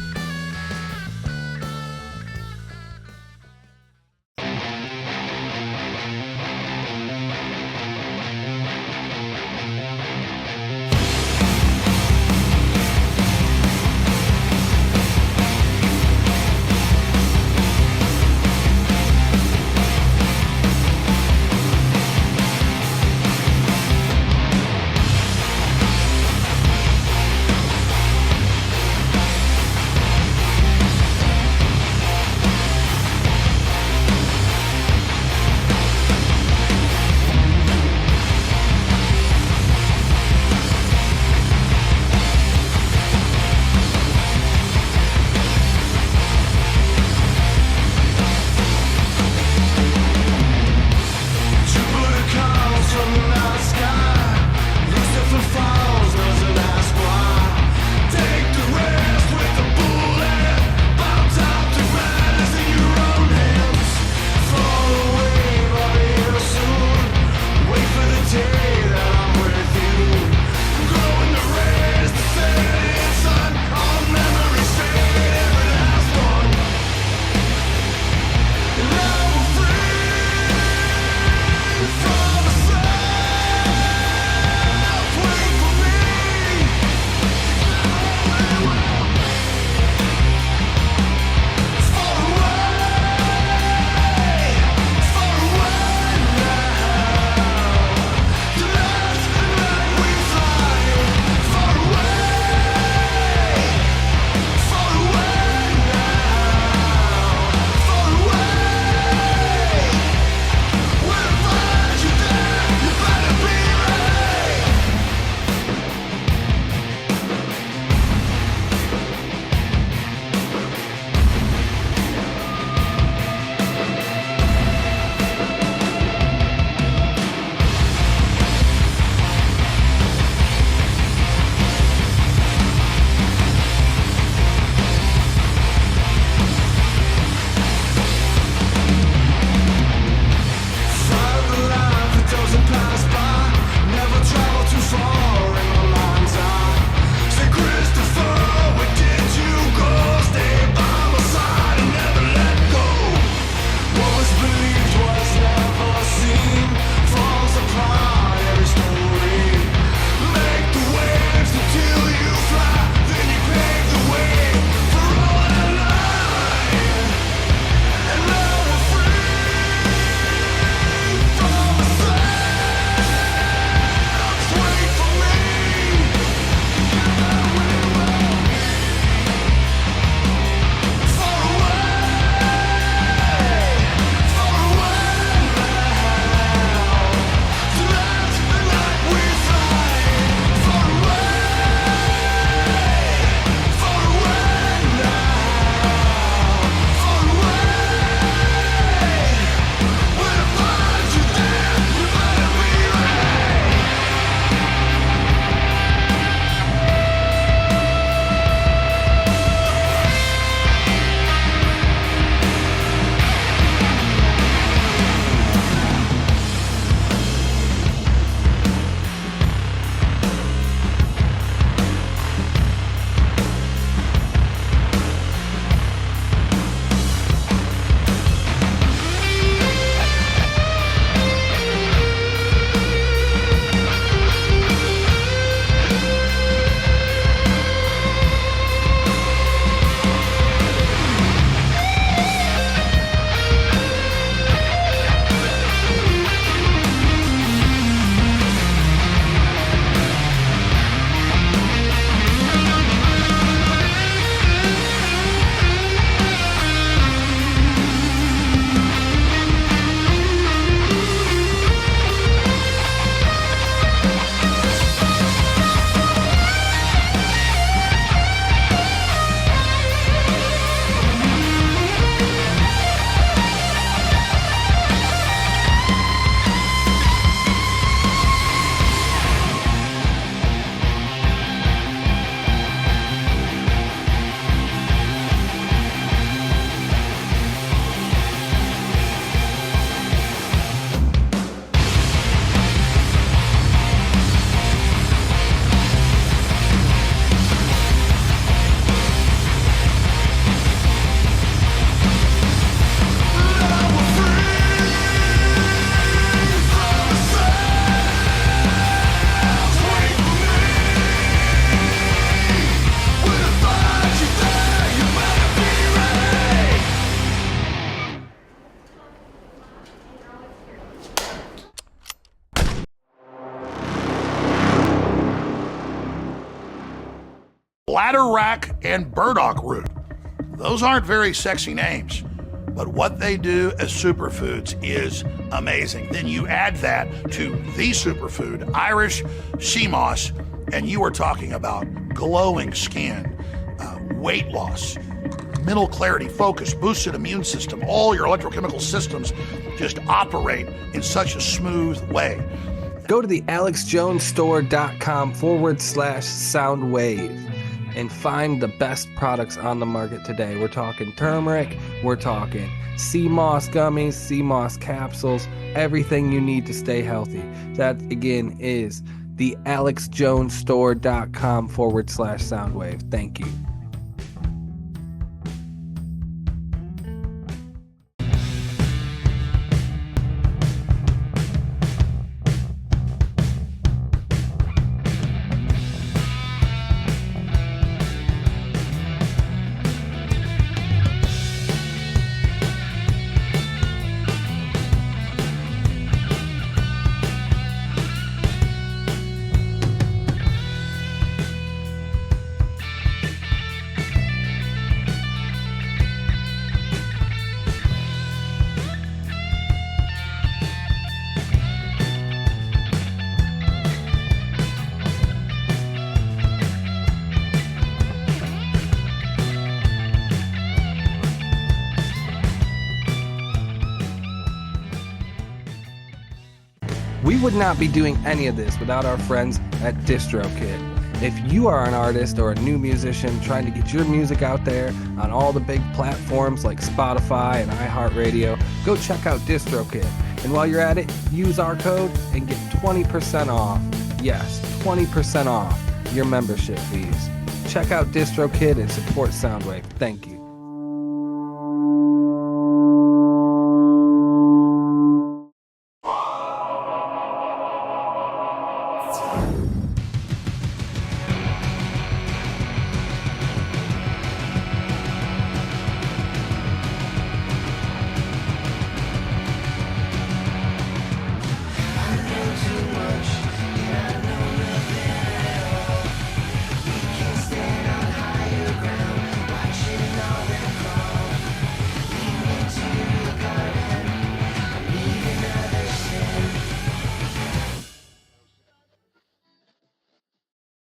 [SPEAKER 4] Ladder rack and burdock root. Those aren't very sexy names, but what they do as superfoods is amazing. Then you add that to the superfood, Irish sea moss, and you are talking about glowing skin, weight loss, mental clarity, focus, boosted immune system. All your electrochemical systems just operate in such a smooth way.
[SPEAKER 2] Go to the alexjonesstore.com/soundwave and find the best products on the market today. We're talking turmeric, we're talking sea moss gummies, sea moss capsules, everything you need to stay healthy. That again is the alexjonesstore.com/soundwave. Thank you. We would not be doing any of this without our friends at DistroKid. If you are an artist or a new musician trying to get your music out there on all the big platforms like Spotify and iHeartRadio, go check out DistroKid. And while you're at it, use our code and get 20% off. Yes, 20% off your membership fees. Check out DistroKid and support Soundwave. Thank you.